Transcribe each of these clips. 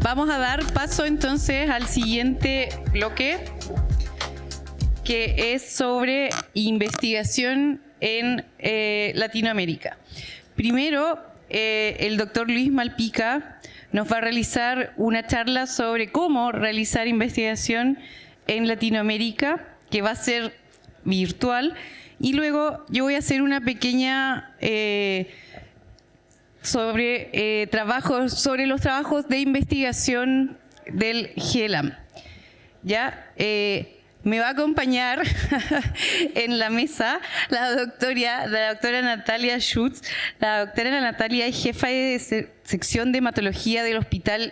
vamos a dar paso entonces al siguiente bloque, que es sobre investigación en Latinoamérica. Primero, el doctor Luis Malpica nos va a realizar una charla sobre cómo realizar investigación en Latinoamérica, que va a ser virtual, y luego yo voy a hacer una pequeña sobre los trabajos de investigación del GELAM. ¿Ya? Me va a acompañar en la mesa la doctora Natalia Schutz. La doctora Natalia es jefa de sección de hematología del Hospital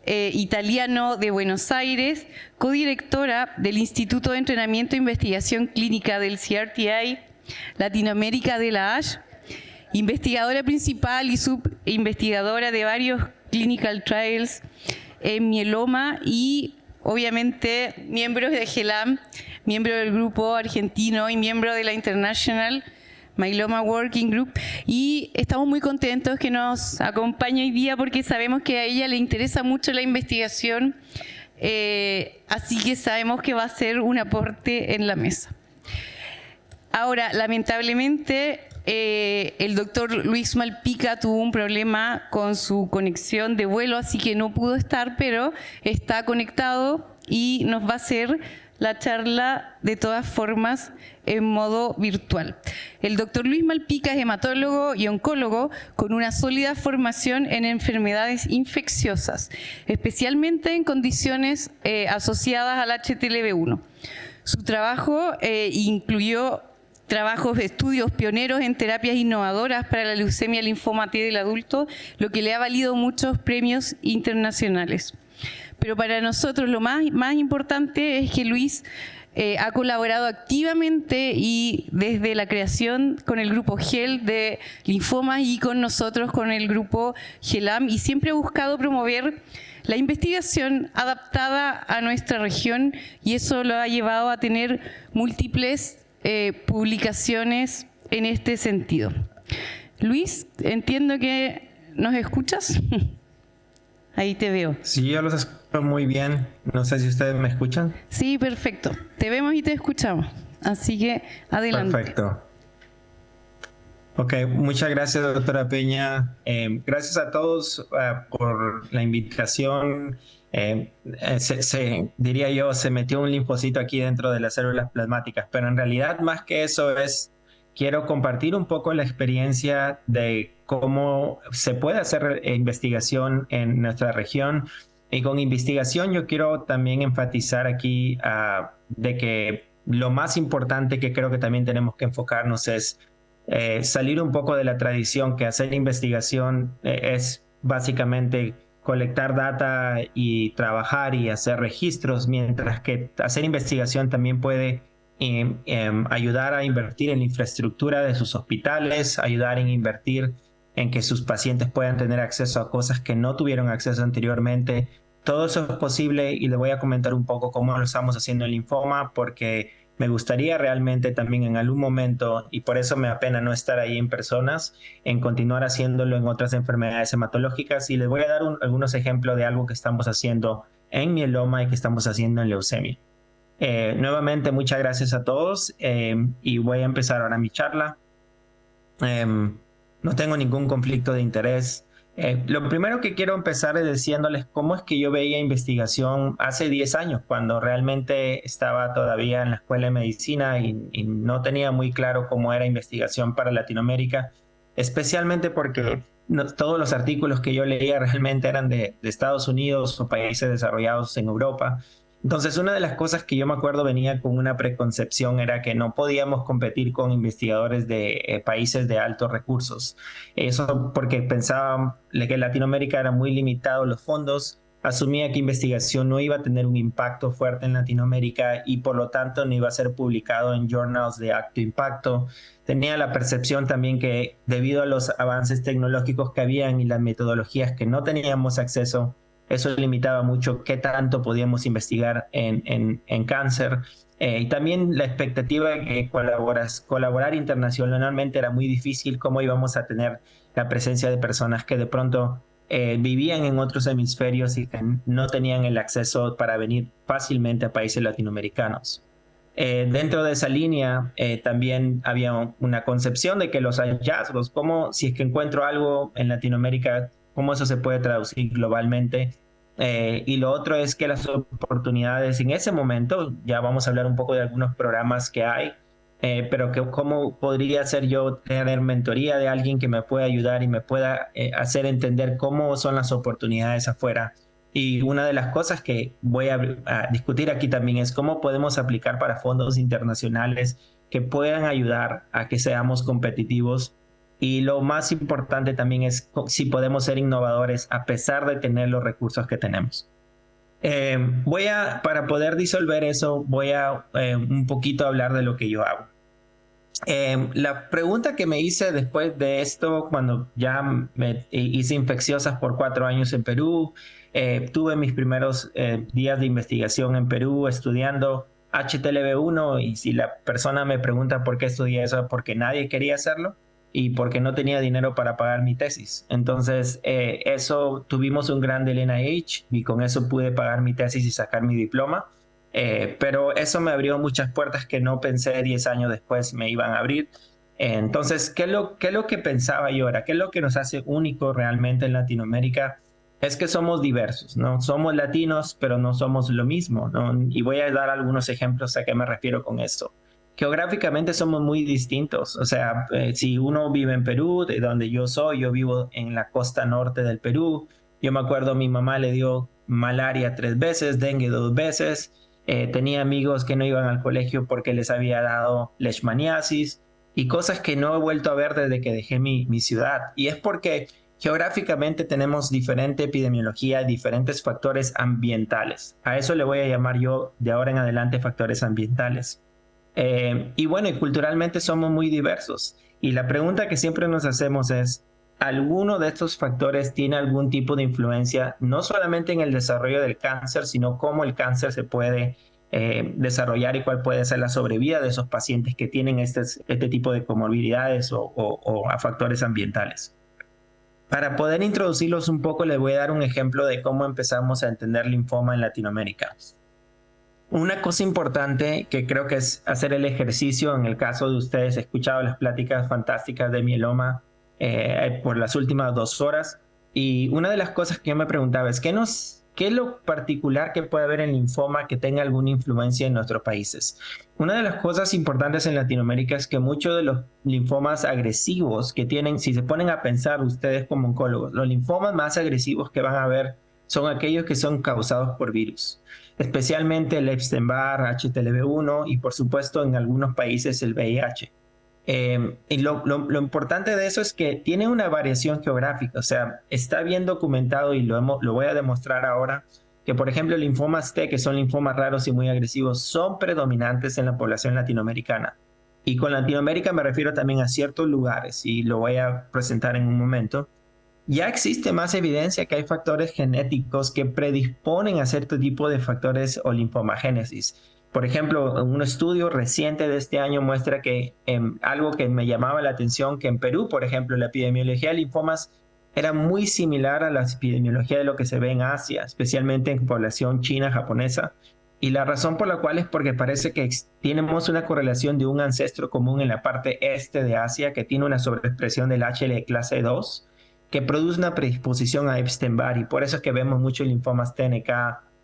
Italiano de Buenos Aires, codirectora del Instituto de Entrenamiento e Investigación Clínica del CRTI Latinoamérica de la ASH, investigadora principal y subinvestigadora de varios clinical trials en mieloma y obviamente miembros de GELAM, miembro del grupo argentino y miembro de la International Myeloma Working Group, y estamos muy contentos que nos acompañe hoy día porque sabemos que a ella le interesa mucho la investigación, así que sabemos que va a ser un aporte en la mesa. Ahora, lamentablemente, el doctor Luis Malpica tuvo un problema con su conexión de vuelo, así que no pudo estar, pero está conectado y nos va a hacer la charla de todas formas en modo virtual. El doctor Luis Malpica es hematólogo y oncólogo con una sólida formación en enfermedades infecciosas, especialmente en condiciones asociadas al HTLV1. Su trabajo incluyó trabajos de estudios pioneros en terapias innovadoras para la leucemia linfoma T del adulto, lo que le ha valido muchos premios internacionales. Pero para nosotros lo más importante es que Luis ha colaborado activamente y desde la creación con el grupo GEL de linfomas y con nosotros con el grupo GELAM, y siempre ha buscado promover la investigación adaptada a nuestra región, y eso lo ha llevado a tener múltiples publicaciones en este sentido. Luis, entiendo que nos escuchas. Ahí te veo. Sí, yo los escucho muy bien. No sé si ustedes me escuchan. Sí, perfecto. Te vemos y te escuchamos. Así que adelante. Perfecto. Ok, muchas gracias, doctora Peña. Gracias a todos por la invitación. Diría yo, se metió un linfocito aquí dentro de las células plasmáticas, pero en realidad más que eso quiero compartir un poco la experiencia de cómo se puede hacer investigación en nuestra región. Y con investigación yo quiero también enfatizar aquí de que lo más importante que creo que también tenemos que enfocarnos es salir un poco de la tradición, que hacer investigación es básicamente colectar data y trabajar y hacer registros, mientras que hacer investigación también puede ayudar a invertir en la infraestructura de sus hospitales, ayudar en invertir en que sus pacientes puedan tener acceso a cosas que no tuvieron acceso anteriormente. Todo eso es posible y le voy a comentar un poco cómo lo estamos haciendo en linfoma, porque me gustaría realmente también en algún momento, y por eso me apena no estar ahí en personas, en continuar haciéndolo en otras enfermedades hematológicas, y les voy a dar algunos ejemplos de algo que estamos haciendo en mieloma y que estamos haciendo en leucemia. Nuevamente, muchas gracias a todos y voy a empezar ahora mi charla. No tengo ningún conflicto de interés. Lo primero que quiero empezar es diciéndoles cómo es que yo veía investigación hace 10 años, cuando realmente estaba todavía en la escuela de medicina y no tenía muy claro cómo era investigación para Latinoamérica, especialmente porque todos los artículos que yo leía realmente eran de Estados Unidos o países desarrollados en Europa. Entonces, una de las cosas que yo me acuerdo venía con una preconcepción era que no podíamos competir con investigadores de países de altos recursos. Eso porque pensaba que Latinoamérica era muy limitado los fondos, asumía que investigación no iba a tener un impacto fuerte en Latinoamérica y por lo tanto no iba a ser publicado en journals de alto impacto. Tenía la percepción también que debido a los avances tecnológicos que habían y las metodologías que no teníamos acceso, eso limitaba mucho qué tanto podíamos investigar en cáncer. Y también la expectativa de que colaborar internacionalmente era muy difícil, cómo íbamos a tener la presencia de personas que de pronto vivían en otros hemisferios y que no tenían el acceso para venir fácilmente a países latinoamericanos. Dentro de esa línea también había una concepción de que los hallazgos, como si es que encuentro algo en Latinoamérica, cómo eso se puede traducir globalmente. Y lo otro es que las oportunidades en ese momento, ya vamos a hablar un poco de algunos programas que hay, pero que cómo podría ser yo tener mentoría de alguien que me pueda ayudar y me pueda hacer entender cómo son las oportunidades afuera. Y una de las cosas que voy a discutir aquí también es cómo podemos aplicar para fondos internacionales que puedan ayudar a que seamos competitivos. Y lo más importante también es si podemos ser innovadores a pesar de tener los recursos que tenemos. Para poder disolver eso, voy a un poquito hablar de lo que yo hago. La pregunta que me hice después de esto, cuando ya me hice infecciosas por 4 años en Perú, tuve mis primeros días de investigación en Perú estudiando HTLV1, y si la persona me pregunta por qué estudié eso, porque nadie quería hacerlo y porque no tenía dinero para pagar mi tesis. Entonces, eso tuvimos un gran del NIH y con eso pude pagar mi tesis y sacar mi diploma. Pero eso me abrió muchas puertas que no pensé 10 años después me iban a abrir. Entonces, ¿qué es lo que pensaba yo ahora? ¿Qué es lo que nos hace único realmente en Latinoamérica? Es que somos diversos, ¿no? Somos latinos, pero no somos lo mismo, ¿no? Y voy a dar algunos ejemplos a qué me refiero con esto. Geográficamente somos muy distintos. O sea, si uno vive en Perú, de donde yo soy, yo vivo en la costa norte del Perú. Yo me acuerdo, mi mamá le dio malaria 3 veces, dengue 2 veces. Tenía amigos que no iban al colegio porque les había dado leishmaniasis y cosas que no he vuelto a ver desde que dejé mi ciudad. Y es porque geográficamente tenemos diferente epidemiología, diferentes factores ambientales. A eso le voy a llamar yo de ahora en adelante factores ambientales. Y bueno, y culturalmente somos muy diversos. Y la pregunta que siempre nos hacemos es, ¿alguno de estos factores tiene algún tipo de influencia, no solamente en el desarrollo del cáncer, sino cómo el cáncer se puede desarrollar y cuál puede ser la sobrevida de esos pacientes que tienen este tipo de comorbilidades o a factores ambientales? Para poder introducirlos un poco, les voy a dar un ejemplo de cómo empezamos a entender linfoma en Latinoamérica. Una cosa importante que creo que es hacer el ejercicio, en el caso de ustedes, he escuchado las pláticas fantásticas de mieloma por las últimas 2 horas, y una de las cosas que yo me preguntaba es, ¿qué es lo particular que puede haber en linfoma que tenga alguna influencia en nuestros países? Una de las cosas importantes en Latinoamérica es que muchos de los linfomas agresivos que tienen, si se ponen a pensar ustedes como oncólogos, los linfomas más agresivos que van a ver son aquellos que son causados por virus, especialmente el Epstein-Barr, HTLV1 y por supuesto en algunos países el VIH. Y lo importante de eso es que tiene una variación geográfica, o sea, está bien documentado y lo voy a demostrar ahora, que por ejemplo linfomas T, que son linfomas raros y muy agresivos, son predominantes en la población latinoamericana. Y con Latinoamérica me refiero también a ciertos lugares, y lo voy a presentar en un momento. Ya existe más evidencia que hay factores genéticos que predisponen a cierto tipo de factores o linfomagénesis. Por ejemplo, un estudio reciente de este año muestra que algo que me llamaba la atención, que en Perú, por ejemplo, la epidemiología de linfomas era muy similar a la epidemiología de lo que se ve en Asia, especialmente en población china, japonesa. Y la razón por la cual es porque parece que tenemos una correlación de un ancestro común en la parte este de Asia que tiene una sobreexpresión del HLA clase 2, que produce una predisposición a Epstein-Barr, y por eso es que vemos muchos linfomas TNK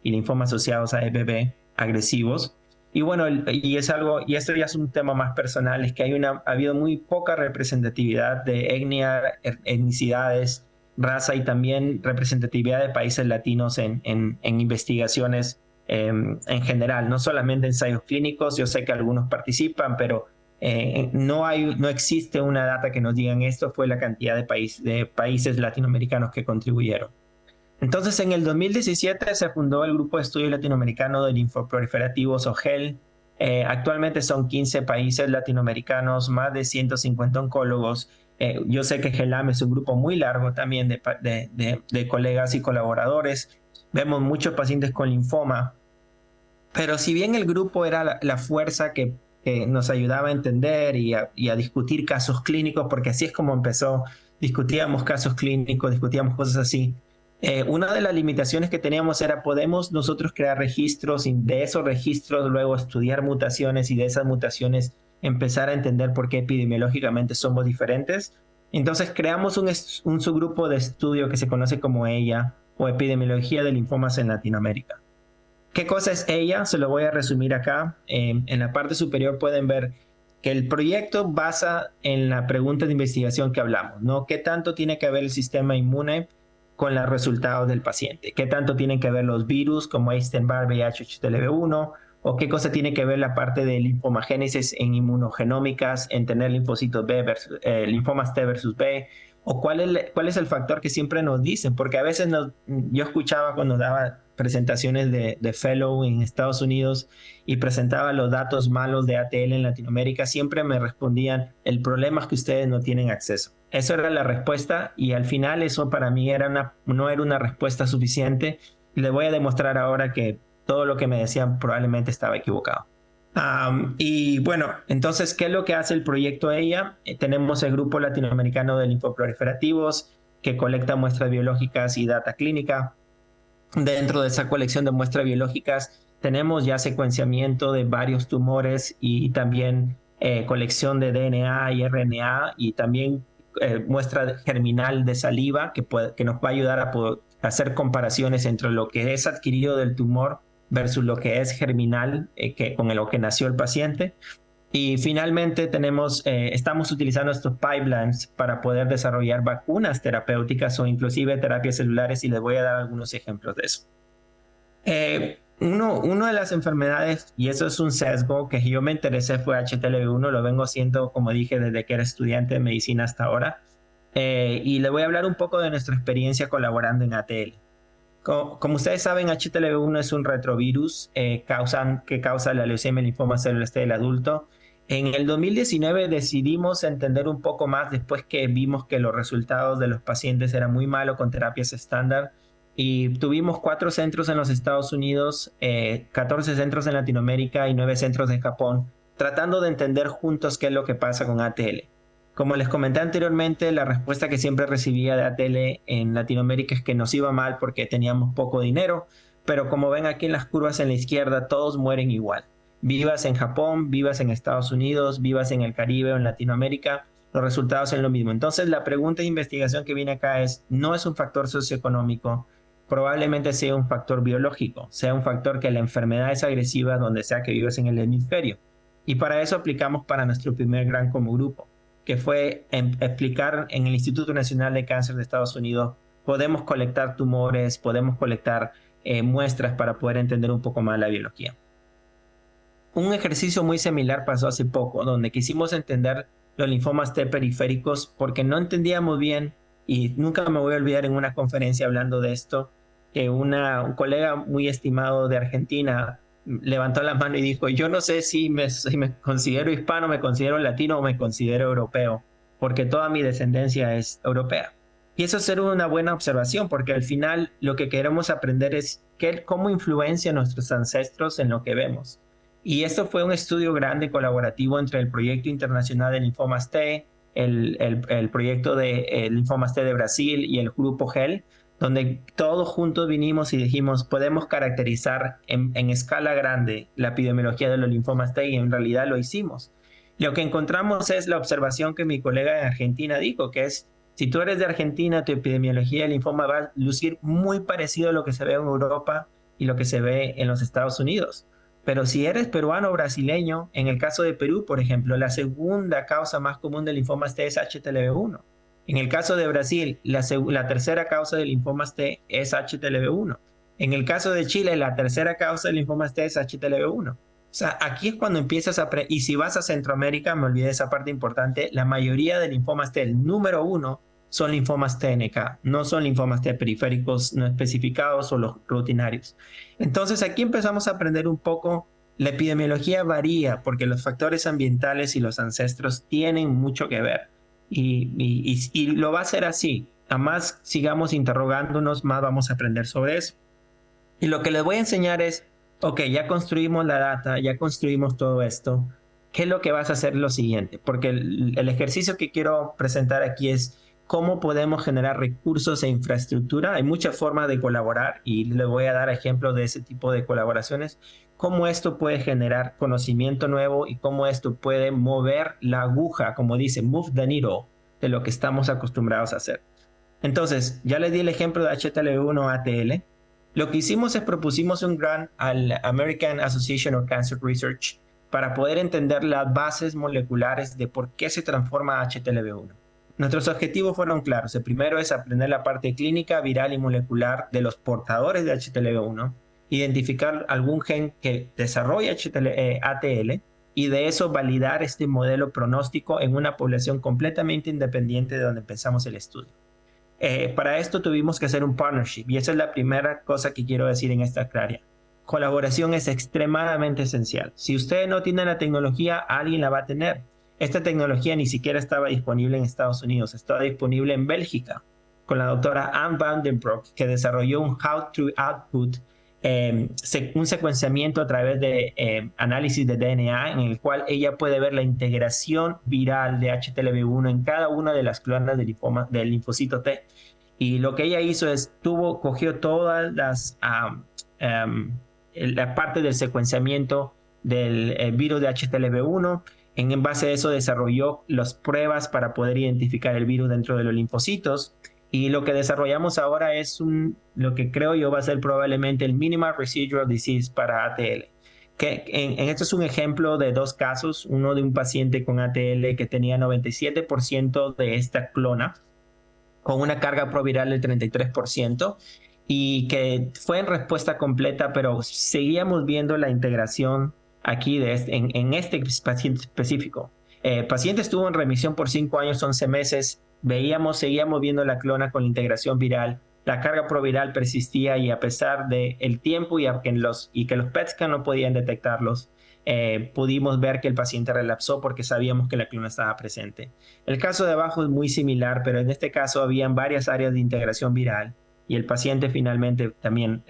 y linfomas asociados a EBV agresivos. Y bueno, y esto ya es un tema más personal, es que ha habido muy poca representatividad de etnia, etnicidades, raza y también representatividad de países latinos en investigaciones en general, no solamente ensayos clínicos. Yo sé que algunos participan, pero no existe una data que nos digan esto fue la cantidad de países latinoamericanos que contribuyeron. Entonces, en el 2017 se fundó el Grupo de Estudio Latinoamericano de Linfoproliferativos o GEL. Actualmente son 15 países latinoamericanos, más de 150 oncólogos. Yo sé que GELAM es un grupo muy largo también de colegas y colaboradores. Vemos muchos pacientes con linfoma. Pero si bien el grupo era la fuerza que nos ayudaba a entender y a discutir casos clínicos, porque así es como empezó discutíamos casos clínicos, discutíamos cosas así. Una de las limitaciones que teníamos era, ¿podemos nosotros crear registros y de esos registros luego estudiar mutaciones y de esas mutaciones empezar a entender por qué epidemiológicamente somos diferentes? Entonces creamos un subgrupo de estudio que se conoce como EIA, o Epidemiología de Linfomas en Latinoamérica. ¿Qué cosa es EIA? Se lo voy a resumir acá. En la parte superior pueden ver que el proyecto basa en la pregunta de investigación que hablamos, ¿no? ¿Qué tanto tiene que ver el sistema inmune con los resultados del paciente? ¿Qué tanto tienen que ver los virus como Epstein-Barr, VIH, HTLV1? ¿O qué cosa tiene que ver la parte de linfomagénesis en inmunogenómicas, en tener linfocitos B versus, linfomas T versus B? ¿O cuál es el factor que siempre nos dicen? Porque a veces yo escuchaba cuando daba presentaciones de fellow en Estados Unidos y presentaba los datos malos de ATL en Latinoamérica, siempre me respondían, el problema es que ustedes no tienen acceso. Eso era la respuesta y al final eso para mí no era una respuesta suficiente. Y le voy a demostrar ahora que todo lo que me decían probablemente estaba equivocado. Y bueno, entonces, ¿qué es lo que hace el proyecto EIA? Tenemos el Grupo Latinoamericano de Linfoproliferativos que colecta muestras biológicas y data clínica. Dentro de esa colección de muestras biológicas tenemos ya secuenciamiento de varios tumores y también colección de DNA y RNA y también muestra germinal de saliva que nos va a ayudar a poder hacer comparaciones entre lo que es adquirido del tumor versus lo que es germinal con lo que nació el paciente. Y finalmente estamos utilizando estos pipelines para poder desarrollar vacunas terapéuticas o inclusive terapias celulares y les voy a dar algunos ejemplos de eso. Una de las enfermedades, y eso es un sesgo que yo me interesé, fue HTLV1, lo vengo haciendo, como dije, desde que era estudiante de medicina hasta ahora. Y le voy a hablar un poco de nuestra experiencia colaborando en ATL. Como ustedes saben, HTLV1 es un retrovirus que causa la leucemia linfoma celular T del adulto. En el 2019 decidimos entender un poco más después que vimos que los resultados de los pacientes eran muy malos con terapias estándar y tuvimos 4 centros en los Estados Unidos, 14 centros en Latinoamérica y 9 centros en Japón, tratando de entender juntos qué es lo que pasa con ATL. Como les comenté anteriormente, la respuesta que siempre recibía de ATL en Latinoamérica es que nos iba mal porque teníamos poco dinero, pero como ven aquí en las curvas en la izquierda, todos mueren igual. Vivas en Japón, vivas en Estados Unidos, vivas en el Caribe o en Latinoamérica, los resultados son lo mismo. Entonces la pregunta de investigación que viene acá no es un factor socioeconómico, probablemente sea un factor biológico, sea un factor que la enfermedad es agresiva donde sea que vivas en el hemisferio. Y para eso aplicamos para nuestro primer gran como grupo, que fue explicar en el Instituto Nacional de Cáncer de Estados Unidos, podemos colectar tumores, podemos colectar muestras para poder entender un poco más la biología. Un ejercicio muy similar pasó hace poco, donde quisimos entender los linfomas T periféricos porque no entendíamos bien, y nunca me voy a olvidar en una conferencia hablando de esto, que un colega muy estimado de Argentina levantó la mano y dijo, yo no sé si me considero hispano, me considero latino o me considero europeo, porque toda mi descendencia es europea. Y eso es una buena observación, porque al final lo que queremos aprender es cómo influencia nuestros ancestros en lo que vemos. Y esto fue un estudio grande colaborativo entre el Proyecto Internacional de Linfomas T, el Proyecto de Linfomas T de Brasil y el Grupo GEL, donde todos juntos vinimos y dijimos, podemos caracterizar en escala grande la epidemiología de los linfomas T y en realidad lo hicimos. Lo que encontramos es la observación que mi colega de Argentina dijo, que es, si tú eres de Argentina, tu epidemiología de linfoma va a lucir muy parecido a lo que se ve en Europa y lo que se ve en los Estados Unidos. Pero si eres peruano o brasileño, en el caso de Perú, por ejemplo, la segunda causa más común de linfomas T es HTLV1. En el caso de Brasil, la tercera causa de linfomas T es HTLV1. En el caso de Chile, la tercera causa de linfomas T es HTLV1. O sea, aquí es cuando empiezas a... Y si vas a Centroamérica, me olvidé esa parte importante, la mayoría de linfomas T, el número 1, son linfomas TNK, no son linfomas T periféricos no especificados o los rutinarios. Entonces aquí empezamos a aprender un poco, la epidemiología varía porque los factores ambientales y los ancestros tienen mucho que ver y lo va a ser así. A más sigamos interrogándonos, más vamos a aprender sobre eso. Y lo que les voy a enseñar es, ok, ya construimos la data, ya construimos todo esto, ¿qué es lo que vas a hacer lo siguiente? Porque el ejercicio que quiero presentar aquí es cómo podemos generar recursos e infraestructura. Hay muchas formas de colaborar y le voy a dar ejemplos de ese tipo de colaboraciones. Cómo esto puede generar conocimiento nuevo y cómo esto puede mover la aguja, como dice, move the needle, de lo que estamos acostumbrados a hacer. Entonces, ya les di el ejemplo de HTLV1 ATL. Lo que hicimos es propusimos un grant al American Association of Cancer Research para poder entender las bases moleculares de por qué se transforma HTLV1. Nuestros objetivos fueron claros. El primero es aprender la parte clínica, viral y molecular de los portadores de HTLV1, identificar algún gen que desarrolla ATL y de eso validar este modelo pronóstico en una población completamente independiente de donde empezamos el estudio. Para esto tuvimos que hacer un partnership y esa es la primera cosa que quiero decir en esta área. Colaboración es extremadamente esencial. Si ustedes no tienen la tecnología, alguien la va a tener. Esta tecnología ni siquiera estaba disponible en Estados Unidos, estaba disponible en Bélgica con la doctora Anne van den Broek, que desarrolló un How-to-Output, un secuenciamiento a través de análisis de DNA en el cual ella puede ver la integración viral de HTLV1 en cada una de las clonas del linfocito T. Y lo que ella hizo es, cogió todas la parte del secuenciamiento del virus de HTLV1. En base a eso desarrolló las pruebas para poder identificar el virus dentro de los linfocitos. Y lo que desarrollamos ahora es lo que creo yo va a ser probablemente el Minimal Residual Disease para ATL. Esto es un ejemplo de dos casos. Uno de un paciente con ATL que tenía 97% de esta clona, con una carga proviral del 33%, y que fue en respuesta completa, pero seguíamos viendo la integración aquí en este paciente específico. El paciente estuvo en remisión por 5 años, 11 meses. Seguíamos viendo la clona con la integración viral. La carga proviral persistía y a pesar del tiempo y que los PET scan no podían detectarlos, pudimos ver que el paciente relapsó porque sabíamos que la clona estaba presente. El caso de abajo es muy similar, pero en este caso habían varias áreas de integración viral y el paciente finalmente también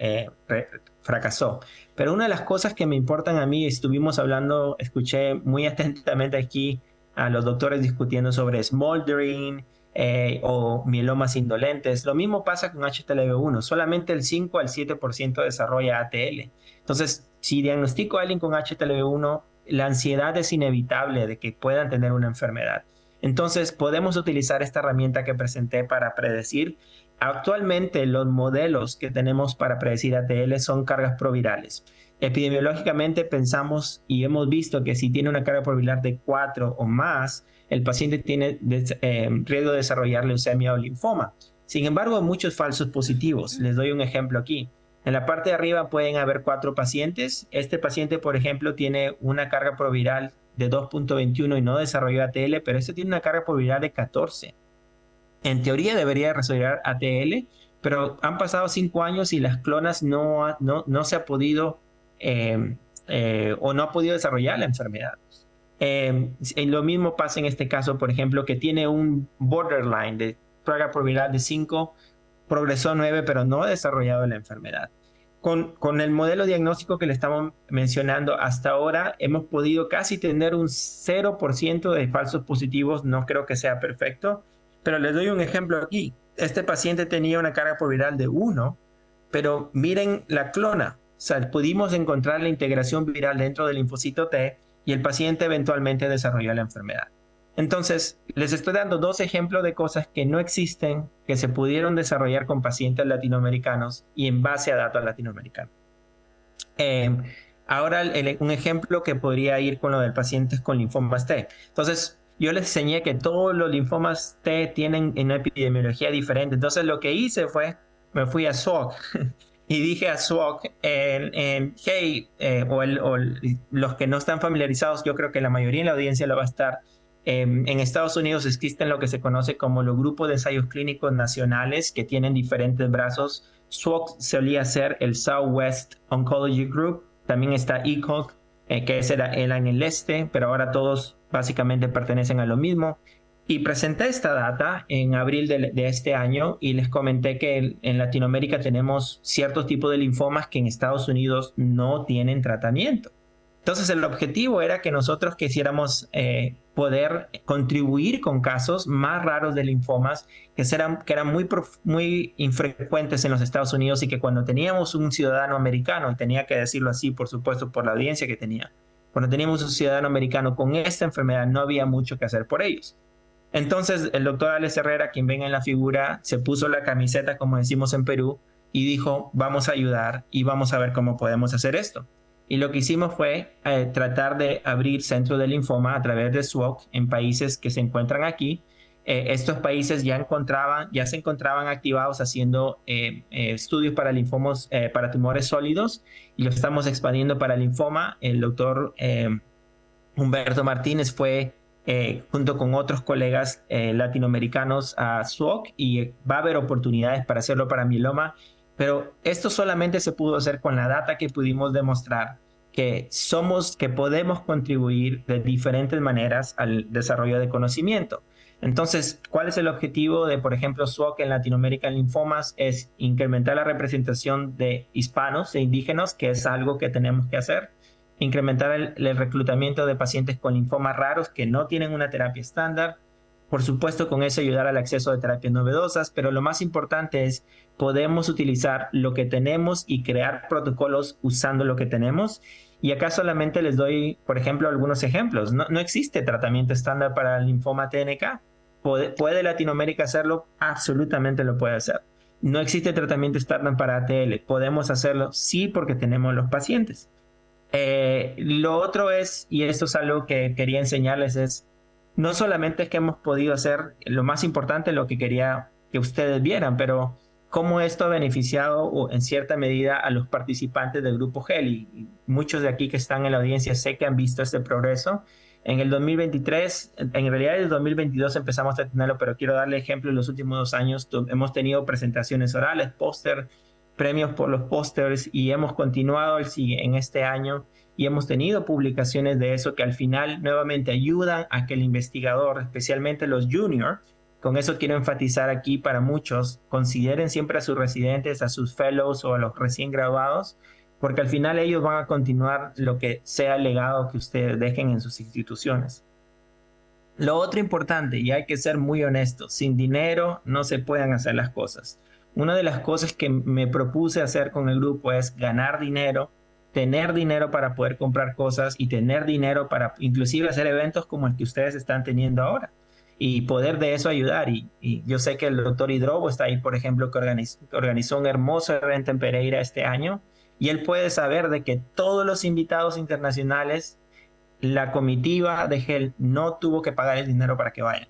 fracasó. Pero una de las cosas que me importan a mí, escuché muy atentamente aquí a los doctores discutiendo sobre smoldering o mielomas indolentes. Lo mismo pasa con HTLV1, solamente el 5 al 7% desarrolla ATL. Entonces, si diagnostico a alguien con HTLV1, la ansiedad es inevitable de que puedan tener una enfermedad. Entonces, podemos utilizar esta herramienta que presenté para predecir. Actualmente, los modelos que tenemos para predecir ATL son cargas provirales. Epidemiológicamente pensamos y hemos visto que si tiene una carga proviral de 4 o más, el paciente tiene riesgo de desarrollar leucemia o linfoma. Sin embargo, hay muchos falsos positivos. Les doy un ejemplo aquí. En la parte de arriba pueden haber 4 pacientes. Este paciente, por ejemplo, tiene una carga proviral de 2.21 y no desarrolló ATL, pero este tiene una carga proviral de 14. En teoría debería desarrollar ATL, pero han pasado 5 años y las clonas no se ha podido o no ha podido desarrollar la enfermedad. Lo mismo pasa en este caso, por ejemplo, que tiene un borderline de carga proviral de 5, progresó 9, pero no ha desarrollado la enfermedad. Con el modelo diagnóstico que le estamos mencionando hasta ahora, hemos podido casi tener un 0% de falsos positivos. No creo que sea perfecto, pero les doy un ejemplo aquí. Este paciente tenía una carga proviral de 1, pero miren la clona. O sea, pudimos encontrar la integración viral dentro del linfocito T y el paciente eventualmente desarrolló la enfermedad. Entonces, les estoy dando 2 ejemplos de cosas que no existen, que se pudieron desarrollar con pacientes latinoamericanos y en base a datos latinoamericanos. Ahora, un ejemplo que podría ir con lo del pacientes con linfomas T. Entonces, yo les enseñé que todos los linfomas T tienen una epidemiología diferente. Entonces, lo que hice fue, me fui a SWOG y dije a SWOG, hey, los que no están familiarizados, yo creo que la mayoría de la audiencia lo va a estar. En Estados Unidos existen lo que se conoce como los grupos de ensayos clínicos nacionales que tienen diferentes brazos. SWOG solía ser el Southwest Oncology Group, también está ECOG, que era en el este, pero ahora todos básicamente pertenecen a lo mismo. Y presenté esta data en abril de este año y les comenté que en Latinoamérica tenemos ciertos tipos de linfomas que en Estados Unidos no tienen tratamiento. Entonces el objetivo era que nosotros quisiéramos poder contribuir con casos más raros de linfomas que eran muy infrecuentes en los Estados Unidos, y que cuando teníamos un ciudadano americano, y tenía que decirlo así por supuesto por la audiencia que tenía, cuando teníamos un ciudadano americano con esta enfermedad no había mucho que hacer por ellos. Entonces el doctor Alex Herrera, quien ven en la figura, se puso la camiseta, como decimos en Perú, y dijo: vamos a ayudar y vamos a ver cómo podemos hacer esto. Y lo que hicimos fue tratar de abrir centros de linfoma a través de SWOG en países que se encuentran aquí. Estos países ya se encontraban activados haciendo estudios para linfomos, para tumores sólidos, y lo estamos expandiendo para linfoma. El doctor Humberto Martínez fue junto con otros colegas latinoamericanos a SWOG, y va a haber oportunidades para hacerlo para mieloma. Pero esto solamente se pudo hacer con la data que pudimos demostrar que podemos contribuir de diferentes maneras al desarrollo de conocimiento. Entonces, ¿cuál es el objetivo de, por ejemplo, SWOG en Latinoamérica en linfomas? Es incrementar la representación de hispanos e indígenas, que es algo que tenemos que hacer. Incrementar el reclutamiento de pacientes con linfomas raros que no tienen una terapia estándar. Por supuesto, con eso ayudar al acceso de terapias novedosas, pero lo más importante es podemos utilizar lo que tenemos y crear protocolos usando lo que tenemos. Y acá solamente les doy, por ejemplo, algunos ejemplos. No existe tratamiento estándar para el linfoma TNK. ¿Puede Latinoamérica hacerlo? Absolutamente lo puede hacer. No existe tratamiento estándar para ATL. ¿Podemos hacerlo? Sí, porque tenemos los pacientes. Lo otro es, y esto es algo que quería enseñarles, es no solamente es que hemos podido hacer lo más importante, lo que quería que ustedes vieran, pero cómo esto ha beneficiado en cierta medida a los participantes del Grupo GEL, y muchos de aquí que están en la audiencia sé que han visto este progreso. En el 2023, en realidad en el 2022 empezamos a tenerlo, pero quiero darle ejemplo. En los últimos 2 años hemos tenido presentaciones orales, póster, premios por los pósters, y hemos continuado en este año, y hemos tenido publicaciones de eso que al final nuevamente ayudan a que el investigador, especialmente los juniors, con eso quiero enfatizar aquí para muchos, consideren siempre a sus residentes, a sus fellows o a los recién graduados, porque al final ellos van a continuar lo que sea el legado que ustedes dejen en sus instituciones. Lo otro importante, y hay que ser muy honestos, sin dinero no se pueden hacer las cosas. Una de las cosas que me propuse hacer con el grupo es ganar dinero, tener dinero para poder comprar cosas, y tener dinero para inclusive hacer eventos como el que ustedes están teniendo ahora, y poder de eso ayudar. Y yo sé que el doctor Hidrobo está ahí, por ejemplo, que organizó un hermoso evento en Pereira este año, y él puede saber de que todos los invitados internacionales, la comitiva de GEL no tuvo que pagar el dinero para que vayan.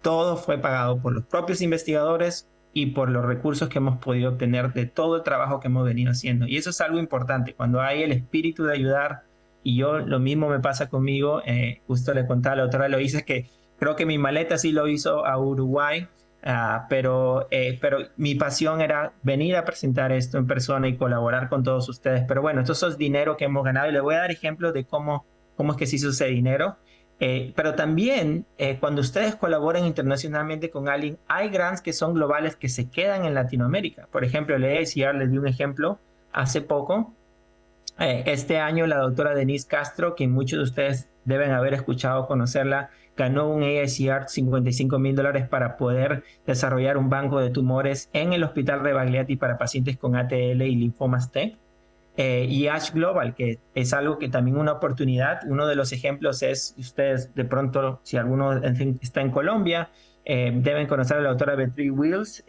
Todo fue pagado por los propios investigadores y por los recursos que hemos podido obtener de todo el trabajo que hemos venido haciendo. Y eso es algo importante, cuando hay el espíritu de ayudar. Y yo, lo mismo me pasa conmigo. Justo le contaba a la doctora Eloísa que creo que mi maleta sí lo hizo a Uruguay, pero mi pasión era venir a presentar esto en persona y colaborar con todos ustedes. Pero bueno, esto es dinero que hemos ganado, y les voy a dar ejemplos de cómo es que se hizo ese dinero. Pero también cuando ustedes colaboran internacionalmente con alguien, hay grants que son globales que se quedan en Latinoamérica. Por ejemplo, el AACR, les di un ejemplo hace poco. Este año la doctora Denise Castro, que muchos de ustedes deben haber escuchado o conocerla, ganó un AACR $55,000 para poder desarrollar un banco de tumores en el Hospital Rebagliati para pacientes con ATL y linfomas T. Y ASH Global, que es algo que también una oportunidad. Uno de los ejemplos es, ustedes de pronto, si alguno está en Colombia, deben conocer a la doctora Beatriz Wills.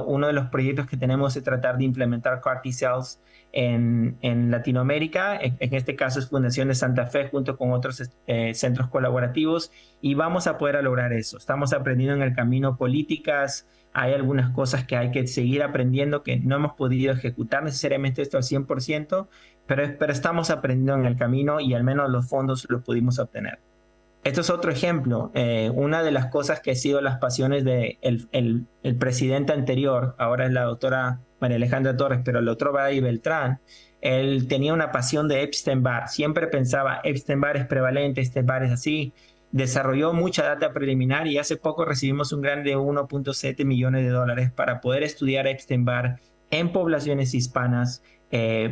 Uno de los proyectos que tenemos es tratar de implementar CAR T-cells en Latinoamérica. En este caso es Fundación de Santa Fe junto con otros centros colaborativos, y vamos a poder lograr eso. Estamos aprendiendo en el camino políticas. Hay algunas cosas que hay que seguir aprendiendo, que no hemos podido ejecutar necesariamente esto al 100%, pero estamos aprendiendo en el camino, y al menos los fondos los pudimos obtener. Esto es otro ejemplo. Una de las cosas que ha sido las pasiones del el presidente anterior, ahora es la doctora María Alejandra Torres, pero el otro Bray Beltrán, él tenía una pasión de Epstein-Barr. Siempre pensaba, Epstein-Barr es prevalente, Epstein-Barr es así. Desarrolló mucha data preliminar, y hace poco recibimos un grant de $1.7 millones para poder estudiar Epstein-Barr en poblaciones hispanas,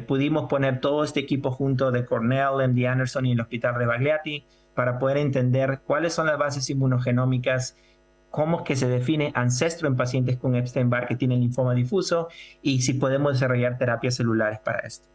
Pudimos poner todo este equipo junto de Cornell, MD Anderson y el Hospital Rebagliati para poder entender cuáles son las bases inmunogenómicas, cómo es que se define ancestro en pacientes con Epstein-Barr que tienen linfoma difuso y si podemos desarrollar terapias celulares para esto.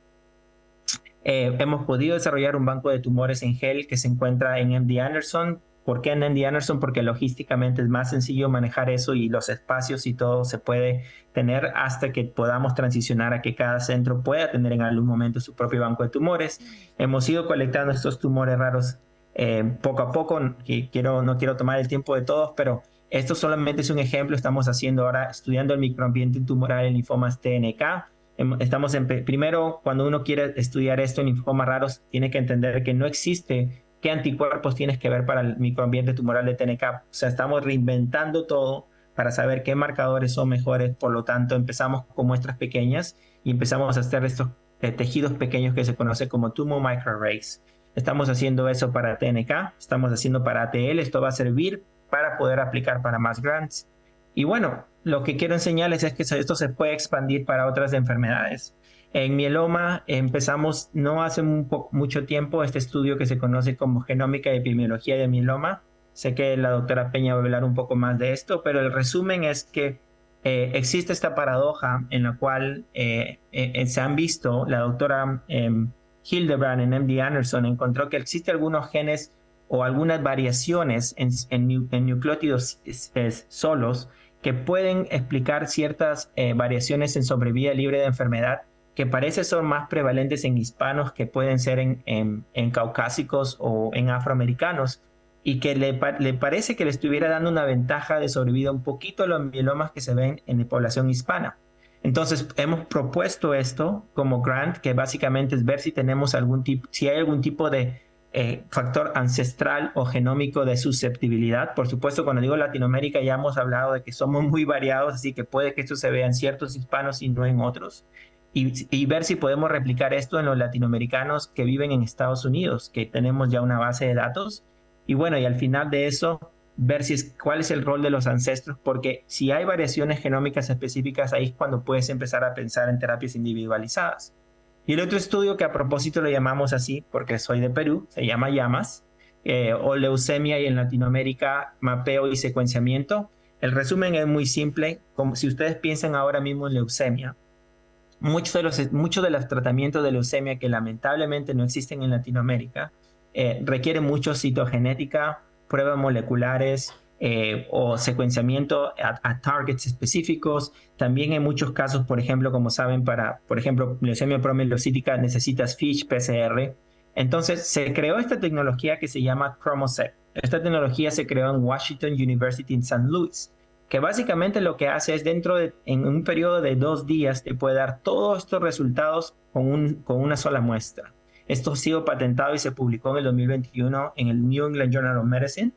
Hemos podido desarrollar un banco de tumores en gel que se encuentra en MD Anderson. ¿Por qué en MD Anderson? Porque logísticamente es más sencillo manejar eso y los espacios y todo se puede tener hasta que podamos transicionar a que cada centro pueda tener en algún momento su propio banco de tumores. Hemos ido colectando estos tumores raros poco a poco. No quiero tomar el tiempo de todos, pero esto solamente es un ejemplo. Estamos haciendo ahora, estudiando el microambiente tumoral en linfomas TNK. Primero, cuando uno quiere estudiar esto en linfomas raros, tiene que entender que no existe qué anticuerpos tienes que ver para el microambiente tumoral de TNK. O sea, estamos reinventando todo para saber qué marcadores son mejores. Por lo tanto, empezamos con muestras pequeñas y empezamos a hacer estos tejidos pequeños que se conoce como tumor microarrays. Estamos haciendo eso para TNK, estamos haciendo para ATL. Esto va a servir para poder aplicar para más grants. Y bueno, lo que quiero enseñarles es que esto se puede expandir para otras enfermedades. En mieloma empezamos no hace mucho tiempo este estudio que se conoce como genómica y epidemiología de mieloma. Sé que la doctora Peña va a hablar un poco más de esto, pero el resumen es que existe esta paradoja en la cual se han visto, la doctora Hildebrand en MD Anderson encontró que existen algunos genes o algunas variaciones en nucleótidos solos que pueden explicar ciertas variaciones en sobrevida libre de enfermedad que parece son más prevalentes en hispanos que pueden ser en caucásicos o en afroamericanos y que le parece que le estuviera dando una ventaja de sobrevida un poquito a los mielomas que se ven en la población hispana. Entonces hemos propuesto esto como grant, que básicamente es ver si tenemos si hay algún tipo de factor ancestral o genómico de susceptibilidad. Por supuesto, cuando digo Latinoamérica ya hemos hablado de que somos muy variados, así que puede que esto se vea en ciertos hispanos y no en otros. Y ver si podemos replicar esto en los latinoamericanos que viven en Estados Unidos, que tenemos ya una base de datos. Y bueno, y al final de eso, ver cuál es el rol de los ancestros, porque si hay variaciones genómicas específicas, ahí es cuando puedes empezar a pensar en terapias individualizadas. Y el otro estudio, que a propósito lo llamamos así, porque soy de Perú, se llama LLAMAS, o leucemia y en Latinoamérica, mapeo y secuenciamiento. El resumen es muy simple. Como si ustedes piensan ahora mismo en leucemia, muchos de los tratamientos de leucemia que lamentablemente no existen en Latinoamérica requieren mucho citogenética, pruebas moleculares o secuenciamiento a targets específicos. También en muchos casos, por ejemplo, como saben, por ejemplo, leucemia promielocítica necesitas FISH PCR. Entonces se creó esta tecnología que se llama ChromoSeq. Esta tecnología se creó en Washington University en St. Louis, que básicamente lo que hace es en un periodo de 2 días te puede dar todos estos resultados con una sola muestra. Esto ha sido patentado y se publicó en el 2021 en el New England Journal of Medicine.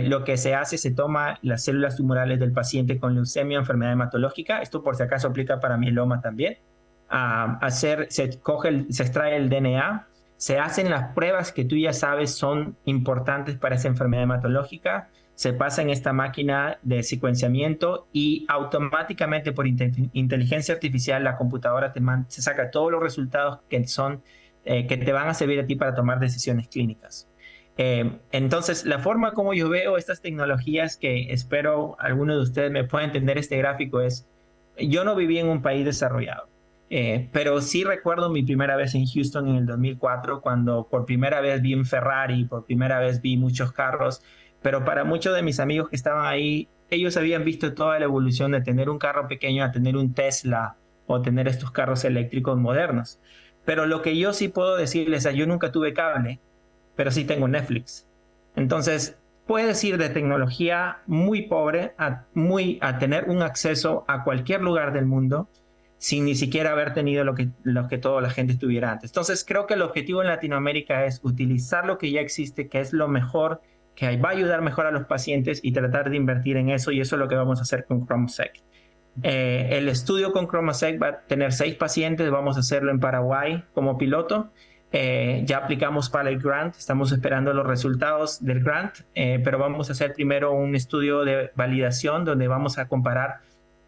Lo que se hace, se toma las células tumorales del paciente con leucemia o enfermedad hematológica. Esto por si acaso aplica para mieloma también. Se extrae el DNA, se hacen las pruebas que tú ya sabes son importantes para esa enfermedad hematológica, se pasa en esta máquina de secuenciamiento y automáticamente por inteligencia artificial la computadora se saca todos los resultados que te van a servir a ti para tomar decisiones clínicas. Entonces, la forma como yo veo estas tecnologías, que espero algunos de ustedes me puedan entender este gráfico, es: yo no viví en un país desarrollado, pero sí recuerdo mi primera vez en Houston en el 2004, cuando por primera vez vi un Ferrari, por primera vez vi muchos carros, pero para muchos de mis amigos que estaban ahí, ellos habían visto toda la evolución de tener un carro pequeño a tener un Tesla o tener estos carros eléctricos modernos. Pero lo que yo sí puedo decirles es: yo nunca tuve cable, pero sí tengo Netflix. Entonces, puedes ir de tecnología muy pobre a tener un acceso a cualquier lugar del mundo sin ni siquiera haber tenido lo que toda la gente tuviera antes. Entonces, creo que el objetivo en Latinoamérica es utilizar lo que ya existe, que es lo mejor, que va a ayudar mejor a los pacientes, y tratar de invertir en eso, y eso es lo que vamos a hacer con ChromoSeq. El estudio con ChromoSeq va a tener 6 pacientes, vamos a hacerlo en Paraguay como piloto. Ya aplicamos para el grant, estamos esperando los resultados del grant, pero vamos a hacer primero un estudio de validación donde vamos a comparar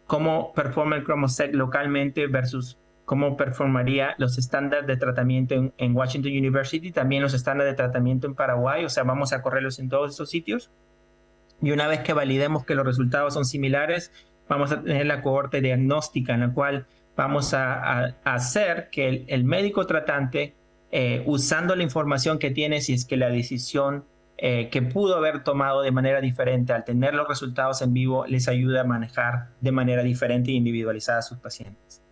cómo performa el ChromoSeq localmente versus cómo performaría los estándares de tratamiento en Washington University, también los estándares de tratamiento en Paraguay, o sea, vamos a correrlos en todos esos sitios. Y una vez que validemos que los resultados son similares, vamos a tener la cohorte diagnóstica en la cual vamos a hacer que el médico tratante, usando la información que tiene, si es que la decisión que pudo haber tomado de manera diferente al tener los resultados en vivo, les ayuda a manejar de manera diferente e individualizada a sus pacientes.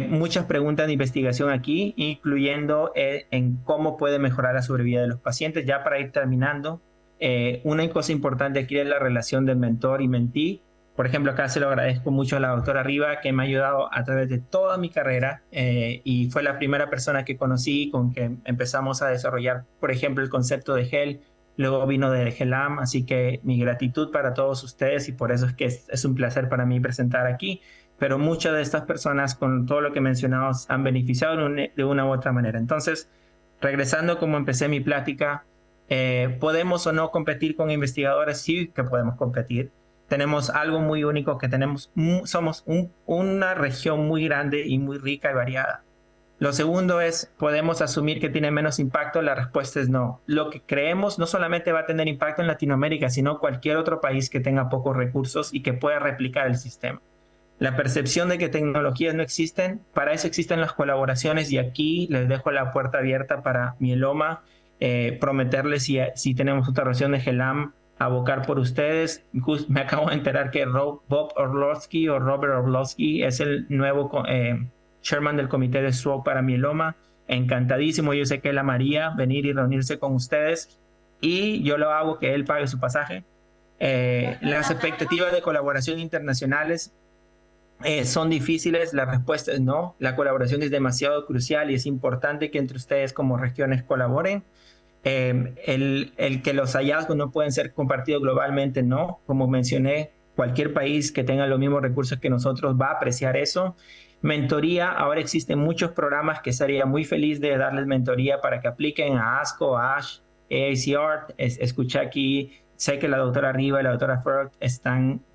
Muchas preguntas de investigación aquí, incluyendo en cómo puede mejorar la sobrevida de los pacientes. Ya para ir terminando, una cosa importante aquí es la relación del mentor y mentee. Por ejemplo, acá se lo agradezco mucho a la doctora Riva, que me ha ayudado a través de toda mi carrera y fue la primera persona que conocí con que empezamos a desarrollar, por ejemplo, el concepto de GEL. Luego vino de GELAM, así que mi gratitud para todos ustedes y por eso es que es un placer para mí presentar aquí. Pero muchas de estas personas, con todo lo que mencionamos, han beneficiado de una u otra manera. Entonces, regresando como empecé mi plática, ¿podemos o no competir con investigadores? Sí que podemos competir. Tenemos algo muy único que tenemos, somos una región muy grande y muy rica y variada. Lo segundo es, ¿podemos asumir que tiene menos impacto? La respuesta es no. Lo que creemos no solamente va a tener impacto en Latinoamérica, sino cualquier otro país que tenga pocos recursos y que pueda replicar el sistema. La percepción de que tecnologías no existen, para eso existen las colaboraciones y aquí les dejo la puerta abierta para mieloma, prometerles si tenemos otra versión de GELAM, abocar por ustedes. Me acabo de enterar que Bob Orlowski o Robert Orlowski es el nuevo chairman del comité de stroke para mieloma. Encantadísimo, yo sé que él amaría venir y reunirse con ustedes y yo lo hago que él pague su pasaje. Las expectativas de colaboración internacionales son difíciles, la respuesta es no. La colaboración es demasiado crucial y es importante que entre ustedes como regiones colaboren. El que los hallazgos no pueden ser compartidos globalmente, no. Como mencioné, cualquier país que tenga los mismos recursos que nosotros va a apreciar eso. Mentoría, ahora existen muchos programas que sería muy feliz de darles mentoría para que apliquen a ASCO, a ASH, AACR. Escuché aquí, sé que la doctora Riva y la doctora Ferg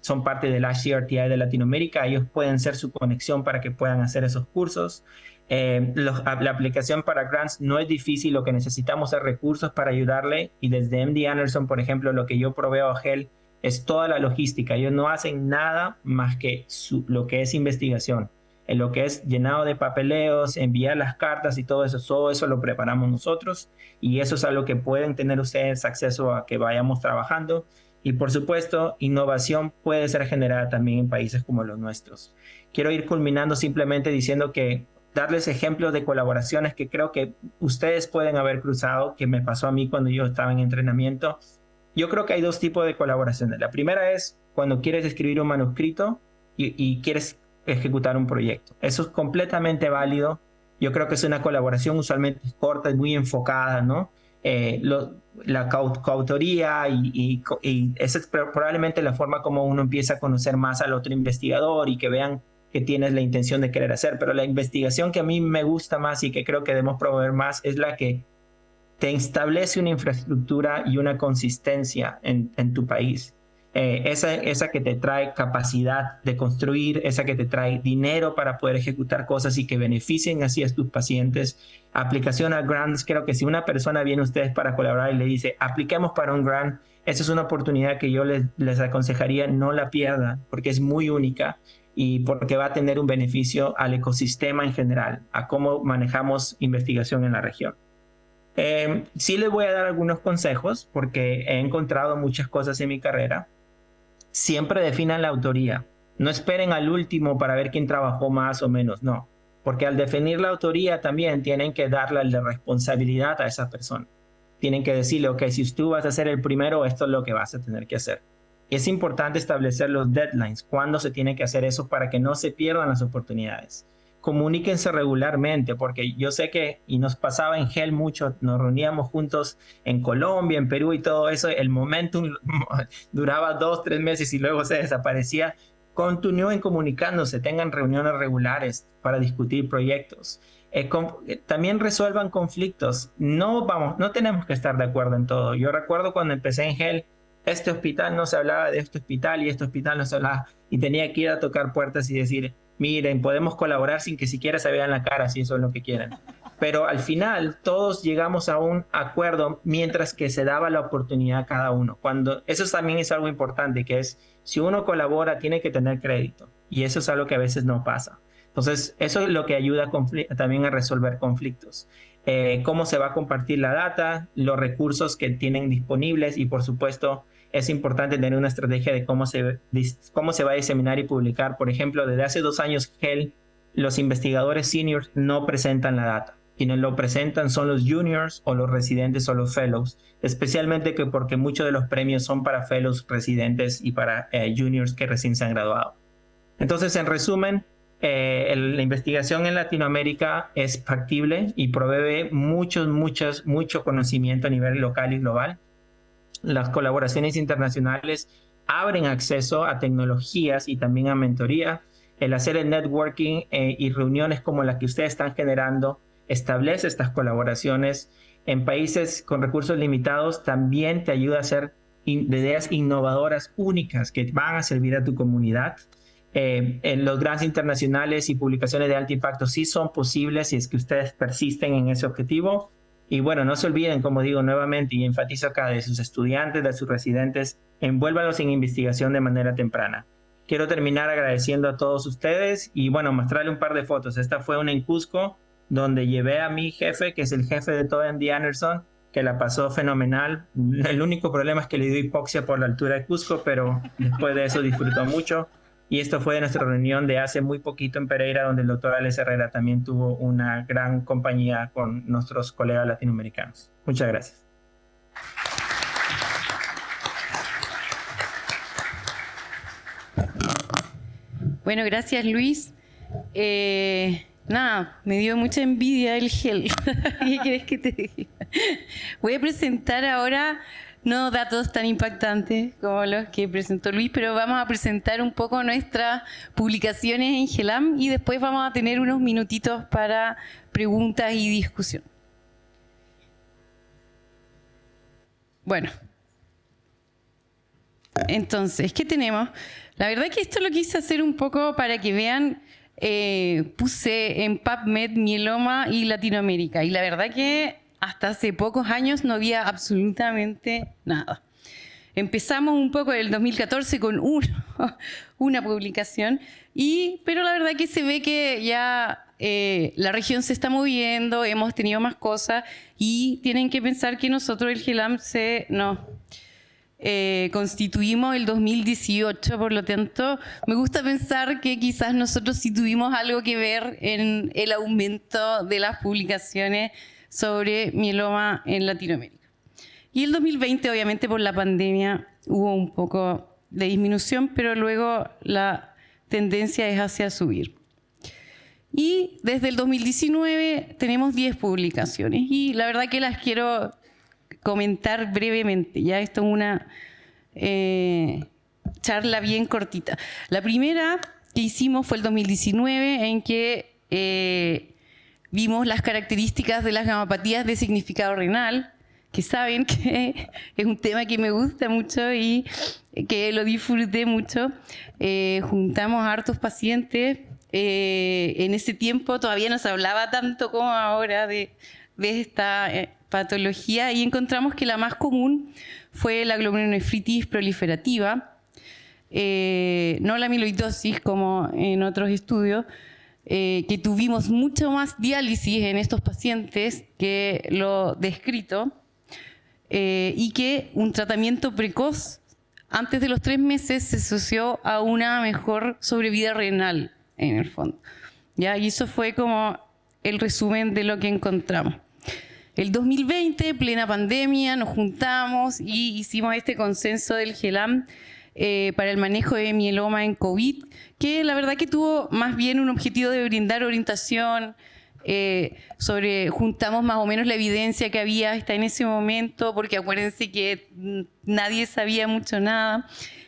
son parte del ASH-CRTI de Latinoamérica. Ellos pueden ser su conexión para que puedan hacer esos cursos. La aplicación para grants no es difícil, lo que necesitamos es recursos para ayudarle y desde MD Anderson, por ejemplo, lo que yo proveo a GEL es toda la logística. Ellos no hacen nada más que lo que es investigación. En lo que es llenado de papeleos, enviar las cartas y todo eso lo preparamos nosotros y eso es algo que pueden tener ustedes acceso a que vayamos trabajando. Y por supuesto, innovación puede ser generada también en países como los nuestros. Quiero ir culminando simplemente diciendo que darles ejemplos de colaboraciones que creo que ustedes pueden haber cruzado, que me pasó a mí cuando yo estaba en entrenamiento. Yo creo que hay dos tipos de colaboraciones. La primera es cuando quieres escribir un manuscrito y quieres ejecutar un proyecto. Eso es completamente válido. Yo creo que es una colaboración usualmente corta y muy enfocada, ¿no? La coautoría y esa es probablemente la forma como uno empieza a conocer más al otro investigador y que vean que tienes la intención de querer hacer. Pero la investigación que a mí me gusta más y que creo que debemos promover más es la que te establece una infraestructura y una consistencia en tu país. Esa que te trae capacidad de construir, esa que te trae dinero para poder ejecutar cosas y que beneficien así a tus pacientes. Aplicación a grants, creo que si una persona viene a ustedes para colaborar y le dice, apliquemos para un grant, esa es una oportunidad que yo les aconsejaría no la pierdan, porque es muy única y porque va a tener un beneficio al ecosistema en general, a cómo manejamos investigación en la región. Sí les voy a dar algunos consejos porque he encontrado muchas cosas en mi carrera. Siempre definan la autoría. No esperen al último para ver quién trabajó más o menos, no. Porque al definir la autoría también tienen que darle la responsabilidad a esa persona. Tienen que decirle, ok, si tú vas a ser el primero, esto es lo que vas a tener que hacer. Es importante establecer los deadlines, cuándo se tiene que hacer eso para que no se pierdan las oportunidades. Comuníquense regularmente, porque yo sé que, y nos pasaba en GEL mucho, nos reuníamos juntos en Colombia, en Perú y todo eso, el momentum duraba 2-3 meses y luego se desaparecía. Continúen comunicándose, tengan reuniones regulares para discutir proyectos. También resuelvan conflictos. No tenemos que estar de acuerdo en todo. Yo recuerdo cuando empecé en GEL, este hospital no se hablaba de este hospital y este hospital no se hablaba, y tenía que ir a tocar puertas y decir, miren, podemos colaborar sin que siquiera se vean la cara si eso es lo que quieren. Pero al final todos llegamos a un acuerdo mientras que se daba la oportunidad a cada uno. Eso también es algo importante, que es, si uno colabora, tiene que tener crédito. Y eso es algo que a veces no pasa. Entonces, eso es lo que ayuda también a resolver conflictos. Cómo se va a compartir la data, los recursos que tienen disponibles y, por supuesto, es importante tener una estrategia de cómo se va a diseminar y publicar. Por ejemplo, desde hace 2 años, los investigadores seniors no presentan la data. Quienes lo presentan son los juniors o los residentes o los fellows, especialmente porque muchos de los premios son para fellows, residentes y para juniors que recién se han graduado. Entonces, en resumen, la investigación en Latinoamérica es factible y provee mucho conocimiento a nivel local y global. Las colaboraciones internacionales abren acceso a tecnologías y también a mentoría. El hacer el networking y reuniones como las que ustedes están generando establece estas colaboraciones. En países con recursos limitados también te ayuda a hacer ideas innovadoras únicas que van a servir a tu comunidad. En los grants internacionales y publicaciones de alto impacto sí son posibles si es que ustedes persisten en ese objetivo. Y bueno, no se olviden, como digo nuevamente y enfatizo acá, de sus estudiantes, de sus residentes, envuélvanlos en investigación de manera temprana. Quiero terminar agradeciendo a todos ustedes y bueno, mostrarle un par de fotos. Esta fue una en Cusco, donde llevé a mi jefe, que es el jefe de todo MD Anderson, que la pasó fenomenal. El único problema es que le dio hipoxia por la altura de Cusco, pero después de eso disfrutó mucho. Y esto fue de nuestra reunión de hace muy poquito en Pereira, donde el doctor Alex Herrera también tuvo una gran compañía con nuestros colegas latinoamericanos. Muchas gracias. Bueno, gracias, Luis. Nada, me dio mucha envidia el gel. ¿Qué quieres que te diga? Voy a presentar ahora no datos tan impactantes como los que presentó Luis, pero vamos a presentar un poco nuestras publicaciones en GELAM y después vamos a tener unos minutitos para preguntas y discusión. Bueno, entonces, ¿qué tenemos? La verdad que esto lo quise hacer un poco para que vean, puse en PubMed mieloma y Latinoamérica, y la verdad que hasta hace pocos años no había absolutamente nada. Empezamos un poco en el 2014 con una publicación, pero la verdad que se ve que ya la región se está moviendo, hemos tenido más cosas y tienen que pensar que nosotros el GELAM constituimos el 2018, por lo tanto me gusta pensar que quizás nosotros sí tuvimos algo que ver en el aumento de las publicaciones sobre mieloma en Latinoamérica. Y el 2020, obviamente por la pandemia, hubo un poco de disminución, pero luego la tendencia es hacia subir. Y desde el 2019 tenemos 10 publicaciones y la verdad que las quiero comentar brevemente. Ya esto es una charla bien cortita. La primera que hicimos fue el 2019 en que vimos las características de las gamapatías de significado renal, que saben que es un tema que me gusta mucho y que lo disfruté mucho. Juntamos a hartos pacientes. En ese tiempo todavía no se hablaba tanto como ahora de esta patología y encontramos que la más común fue la glomerulonefritis proliferativa, no la amiloidosis como en otros estudios, que tuvimos mucho más diálisis en estos pacientes que lo descrito, y que un tratamiento precoz antes de los 3 meses se asoció a una mejor sobrevida renal en el fondo. ¿Ya? Y eso fue como el resumen de lo que encontramos. El 2020, plena pandemia, nos juntamos y hicimos este consenso del GELAM para el manejo de mieloma en COVID, que la verdad que tuvo más bien un objetivo de brindar orientación juntamos más o menos la evidencia que había hasta en ese momento, porque acuérdense que nadie sabía mucho nada.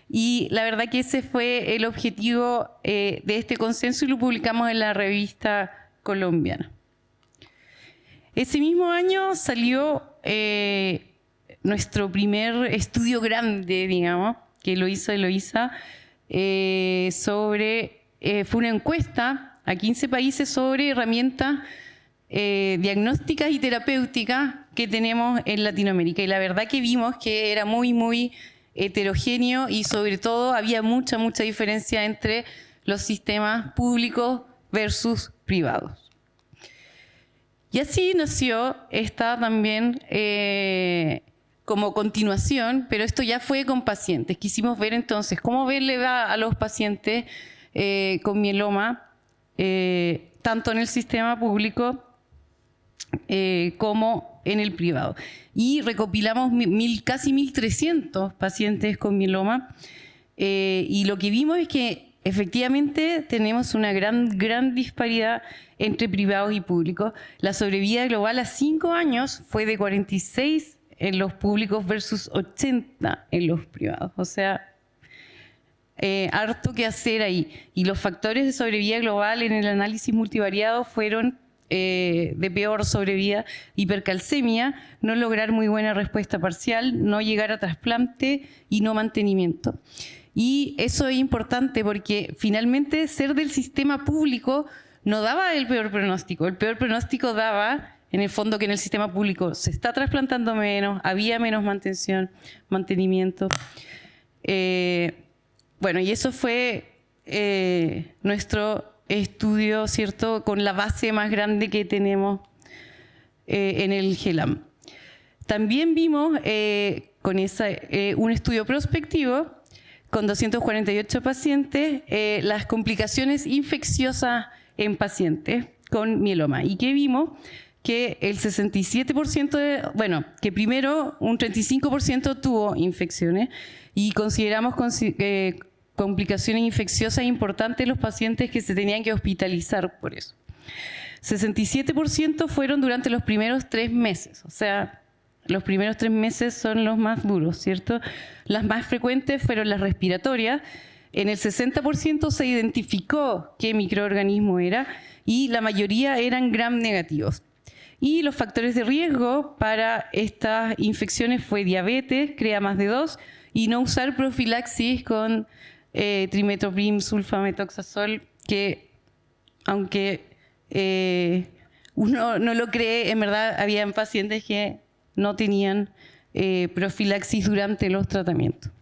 Y la verdad que ese fue el objetivo de este consenso y lo publicamos en la revista colombiana. Ese mismo año salió nuestro primer estudio grande, digamos, que lo hizo Eloísa, sobre fue una encuesta a 15 países sobre herramientas diagnósticas y terapéuticas que tenemos en Latinoamérica. Y la verdad que vimos que era muy, muy heterogéneo y sobre todo había mucha diferencia entre los sistemas públicos versus privados. Y así nació esta también como continuación, pero esto ya fue con pacientes. Quisimos ver entonces cómo le va a los pacientes con mieloma, tanto en el sistema público como en el privado. Y recopilamos casi 1.300 pacientes con mieloma y lo que vimos es que efectivamente tenemos una gran disparidad entre privados y públicos. La sobrevida global a 5 años fue de 46 en los públicos versus 80 en los privados. O sea, harto que hacer ahí. Y los factores de sobrevida global en el análisis multivariado fueron de peor sobrevida, hipercalcemia, no lograr muy buena respuesta parcial, no llegar a trasplante y no mantenimiento. Y eso es importante porque finalmente ser del sistema público no daba el peor pronóstico. El peor pronóstico daba, en el fondo, que en el sistema público se está trasplantando menos, había menos mantenimiento. Bueno, y eso fue nuestro estudio, ¿cierto?, con la base más grande que tenemos en el GELAM. También vimos con un estudio prospectivo con 248 pacientes las complicaciones infecciosas en pacientes con mieloma. ¿Y qué vimos? Que el 67%, que primero un 35% tuvo infecciones y consideramos complicaciones infecciosas importantes en los pacientes que se tenían que hospitalizar por eso. 67% fueron durante los primeros 3 meses, o sea, los primeros 3 meses son los más duros, ¿cierto? Las más frecuentes fueron las respiratorias. En el 60% se identificó qué microorganismo era y la mayoría eran gram negativos. Y los factores de riesgo para estas infecciones fue diabetes, CREA más de 2, y no usar profilaxis con trimetoprim, sulfametoxazol, que aunque uno no lo cree, en verdad habían pacientes que no tenían profilaxis durante los tratamientos.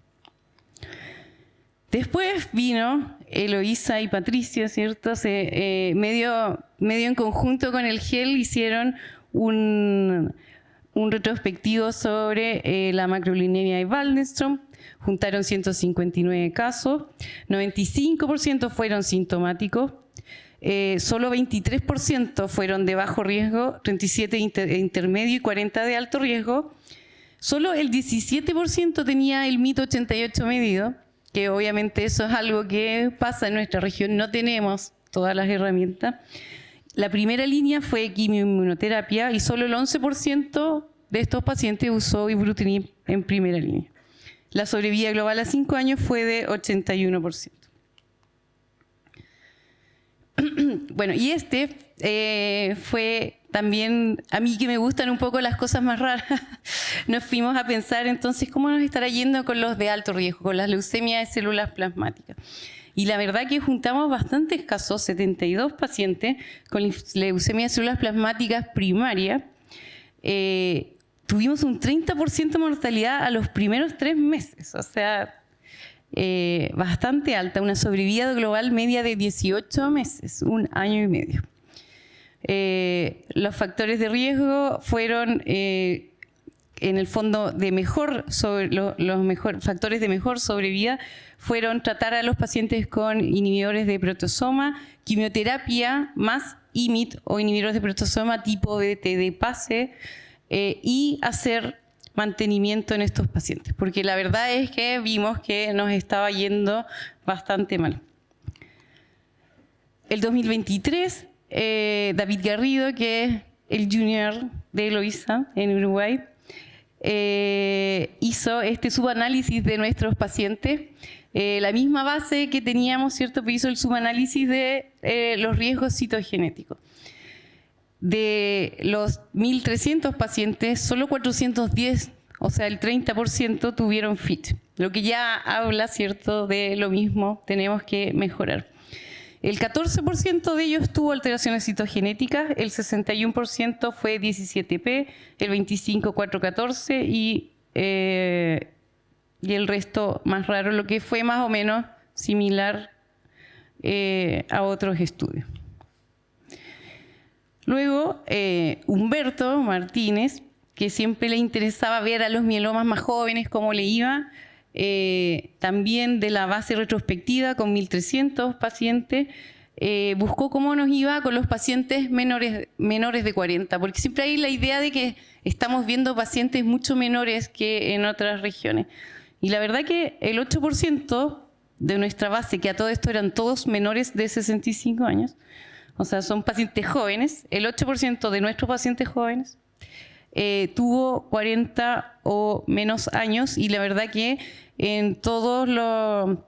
Después vino Eloísa y Patricio, ¿cierto? Medio en conjunto con el GEL hicieron un retrospectivo sobre la macrolinemia de Waldenström. Juntaron 159 casos, 95% fueron sintomáticos, solo 23% fueron de bajo riesgo, 37% de intermedio y 40% de alto riesgo. Solo el 17% tenía el MIT 88 medido, que obviamente eso es algo que pasa en nuestra región, no tenemos todas las herramientas. La primera línea fue quimioinmunoterapia y solo el 11% de estos pacientes usó ibrutinib en primera línea. La sobrevida global a 5 años fue de 81%. Bueno, y fue también, a mí que me gustan un poco las cosas más raras, nos fuimos a pensar entonces cómo nos estará yendo con los de alto riesgo, con las leucemias de células plasmáticas. Y la verdad que juntamos bastantes casos, 72 pacientes con leucemia de células plasmáticas primarias. Tuvimos un 30% de mortalidad a los primeros 3 meses, o sea, bastante alta, una sobrevida global media de 18 meses, 1 año y medio. Los factores de riesgo fueron, en el fondo, los factores de mejor sobrevida fueron tratar a los pacientes con inhibidores de proteasoma, quimioterapia más IMiD o inhibidores de proteasoma tipo BTD-PASE y hacer mantenimiento en estos pacientes, porque la verdad es que vimos que nos estaba yendo bastante mal. El 2023, David Garrido, que es el junior de Eloísa en Uruguay, hizo este subanálisis de nuestros pacientes, la misma base que teníamos, ¿cierto? Pero hizo el subanálisis de los riesgos citogenéticos. De los 1.300 pacientes, solo 410, o sea, el 30% tuvieron FIT, lo que ya habla, ¿cierto?, de lo mismo, tenemos que mejorar. El 14% de ellos tuvo alteraciones citogenéticas, el 61% fue 17P, el 25% 414 y el resto más raro, lo que fue más o menos similar a otros estudios. Luego, Humberto Martínez, que siempre le interesaba ver a los mielomas más jóvenes cómo le iba, también de la base retrospectiva con 1.300 pacientes, buscó cómo nos iba con los pacientes menores de 40, porque siempre hay la idea de que estamos viendo pacientes mucho menores que en otras regiones. Y la verdad que el 8% de nuestra base, que a todo esto eran todos menores de 65 años, o sea, son pacientes jóvenes, el 8% de nuestros pacientes jóvenes tuvo 40 o menos años, y la verdad que en todos no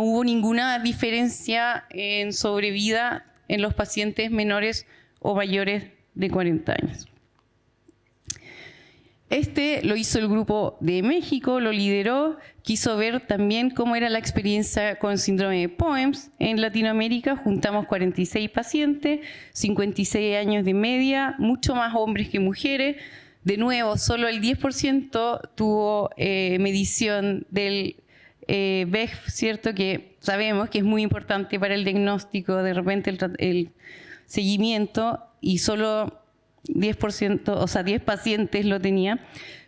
hubo ninguna diferencia en sobrevida en los pacientes menores o mayores de 40 años. Este lo hizo el grupo de México, lo lideró, quiso ver también cómo era la experiencia con síndrome de POEMS en Latinoamérica. Juntamos 46 pacientes, 56 años de media, mucho más hombres que mujeres. De nuevo, solo el 10% tuvo medición del VEGF, ¿cierto? Que sabemos que es muy importante para el diagnóstico, de repente el seguimiento, y solo 10%, o sea, 10 pacientes lo tenía.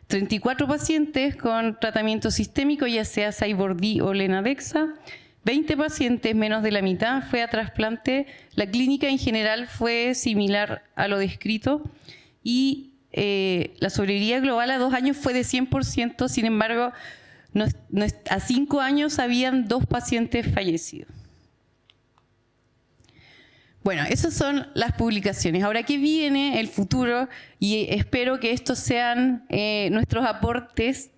34 pacientes con tratamiento sistémico, ya sea Cybordi o Lenadexa. 20 pacientes, menos de la mitad, fue a trasplante. La clínica en general fue similar a lo descrito. Y la sobrevida global a 2 años fue de 100%, sin embargo, a 5 años habían 2 pacientes fallecidos. Bueno, esas son las publicaciones. Ahora, ¿qué viene el futuro? Y espero que estos sean nuestros aportes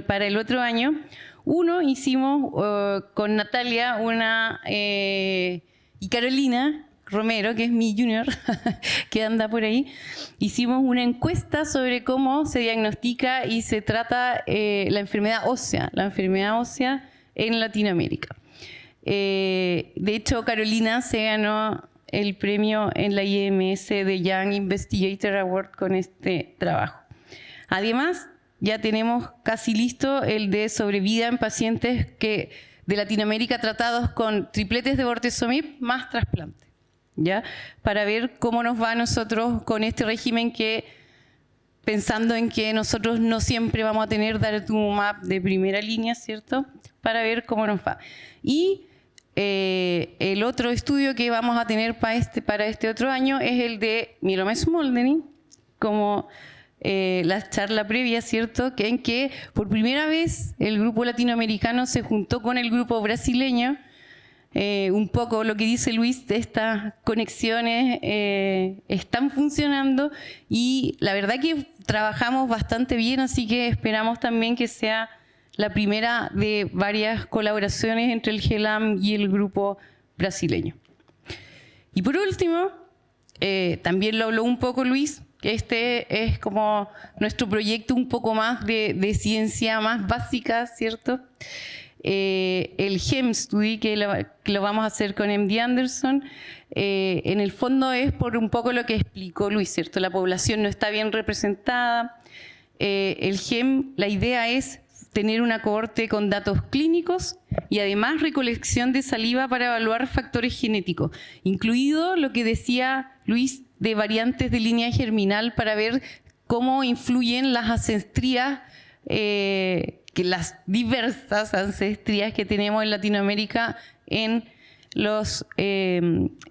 para el otro año. Uno, hicimos con Natalia y Carolina Romero, que es mi junior, que anda por ahí, hicimos una encuesta sobre cómo se diagnostica y se trata la enfermedad ósea en Latinoamérica. De hecho, Carolina se ganó el premio en la IMS de Young Investigator Award con este trabajo. Además, ya tenemos casi listo el de sobrevida en pacientes de Latinoamérica tratados con tripletes de bortezomib más trasplante, ¿ya? Para ver cómo nos va a nosotros con este régimen, que pensando en que nosotros no siempre vamos a tener daratumumab de primera línea, ¿cierto? Para ver cómo nos va. Y el otro estudio que vamos a tener para este otro año es el de mieloma smoldering, como la charla previa, ¿cierto? En que por primera vez el grupo latinoamericano se juntó con el grupo brasileño. Un poco lo que dice Luis, de estas conexiones están funcionando, y la verdad que trabajamos bastante bien, así que esperamos también que sea la primera de varias colaboraciones entre el GELAM y el grupo brasileño. Y por último, también lo habló un poco Luis, que este es como nuestro proyecto un poco más de ciencia más básica, ¿cierto? El GEM Study, que lo vamos a hacer con MD Anderson, en el fondo es por un poco lo que explicó Luis, ¿cierto? La población no está bien representada. El GEM, la idea es tener una cohorte con datos clínicos y además recolección de saliva para evaluar factores genéticos, incluido lo que decía Luis de variantes de línea germinal, para ver cómo influyen las ancestrías, las diversas ancestrías que tenemos en Latinoamérica en los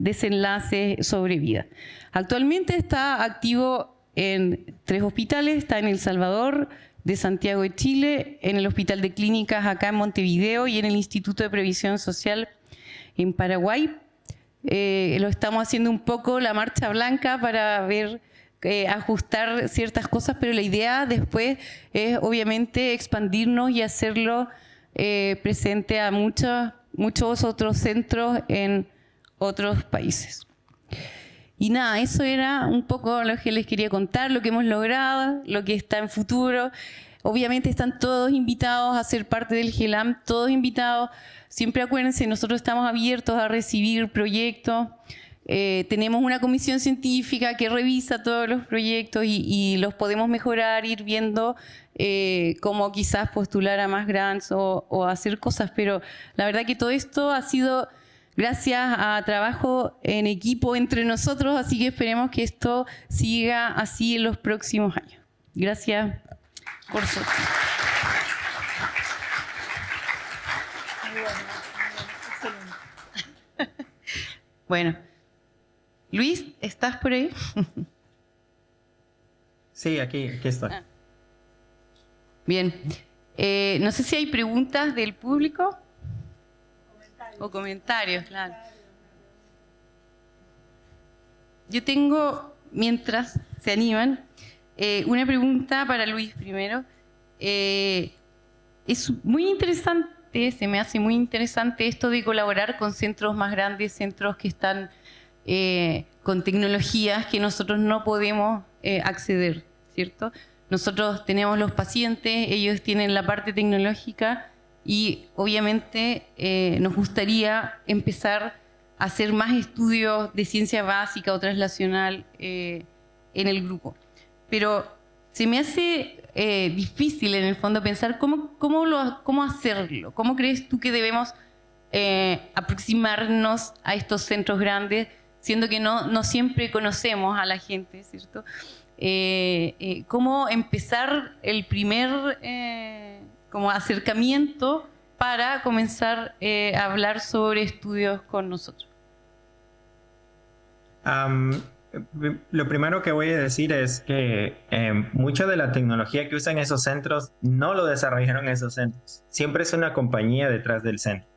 desenlaces sobre vida. Actualmente está activo en 3 hospitales, está en El Salvador, de Santiago de Chile, en el Hospital de Clínicas acá en Montevideo y en el Instituto de Previsión Social en Paraguay. Lo estamos haciendo un poco la marcha blanca para ver, ajustar ciertas cosas, pero la idea después es obviamente expandirnos y hacerlo presente a muchos otros centros en otros países. Y nada, eso era un poco lo que les quería contar, lo que hemos logrado, lo que está en futuro. Obviamente están todos invitados a ser parte del GELAM, todos invitados. siempre acuérdense, nosotros estamos abiertos a recibir proyectos. Tenemos una comisión científica que revisa todos los proyectos y los podemos mejorar, ir viendo cómo quizás postular a más grants o hacer cosas. Pero la verdad que todo esto ha sido gracias a trabajo en equipo entre nosotros, así que esperemos que esto siga así en los próximos años. Gracias por su tiempo. Bueno, Luis, ¿estás por ahí? Sí, aquí estoy. Bien. No sé si hay preguntas del público. O comentarios, claro. Yo tengo, mientras se animan, una pregunta para Luis primero. Es muy interesante, se me hace muy interesante esto de colaborar con centros más grandes, centros que están con tecnologías que nosotros no podemos acceder, ¿cierto? Nosotros tenemos los pacientes, ellos tienen la parte tecnológica y obviamente nos gustaría empezar a hacer más estudios de ciencia básica o translacional en el grupo. Pero se me hace difícil en el fondo pensar cómo hacerlo. ¿Cómo crees tú que debemos aproximarnos a estos centros grandes, siendo que no siempre conocemos a la gente, ¿cierto? ¿Cómo empezar el primer como acercamiento para comenzar a hablar sobre estudios con nosotros? Lo primero que voy a decir es que mucha de la tecnología que usan esos centros no lo desarrollaron esos centros. Siempre es una compañía detrás del centro.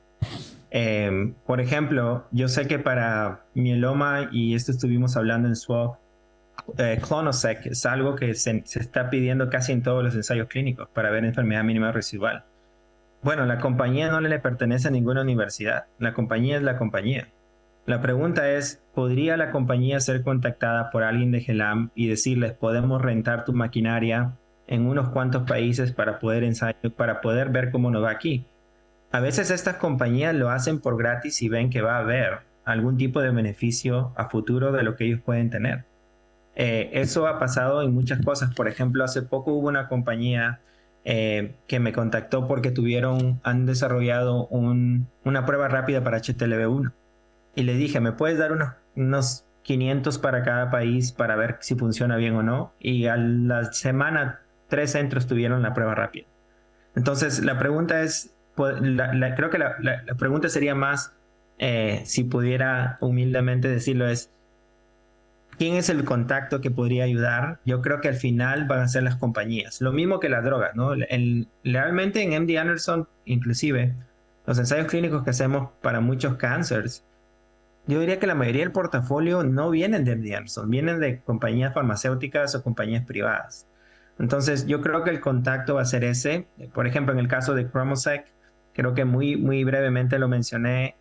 Por ejemplo, yo sé que para mieloma, y esto estuvimos hablando en SWOG, clonoSEQ es algo que se está pidiendo casi en todos los ensayos clínicos para ver enfermedad mínima residual. Bueno, la compañía no le pertenece a ninguna universidad. La compañía es la compañía. La pregunta es, ¿podría la compañía ser contactada por alguien de GELAM y decirles, podemos rentar tu maquinaria en unos cuantos países para poder ensayar, para poder ver cómo nos va aquí? A veces estas compañías lo hacen por gratis y ven que va a haber algún tipo de beneficio a futuro de lo que ellos pueden tener. Eso ha pasado en muchas cosas. Por ejemplo, hace poco hubo una compañía que me contactó porque han desarrollado una prueba rápida para HTLV1. Y le dije, ¿me puedes dar unos 500 para cada país para ver si funciona bien o no? Y a la semana 3 centros tuvieron la prueba rápida. Entonces, la pregunta es, creo que la pregunta sería más, si pudiera humildemente decirlo, es, ¿quién es el contacto que podría ayudar? Yo creo que al final van a ser las compañías. Lo mismo que las drogas, ¿no? Realmente en MD Anderson, inclusive, los ensayos clínicos que hacemos para muchos cánceres, yo diría que la mayoría del portafolio no vienen de MD Anderson, vienen de compañías farmacéuticas o compañías privadas. Entonces, yo creo que el contacto va a ser ese. Por ejemplo, en el caso de clonoSEQ, creo que muy brevemente lo mencioné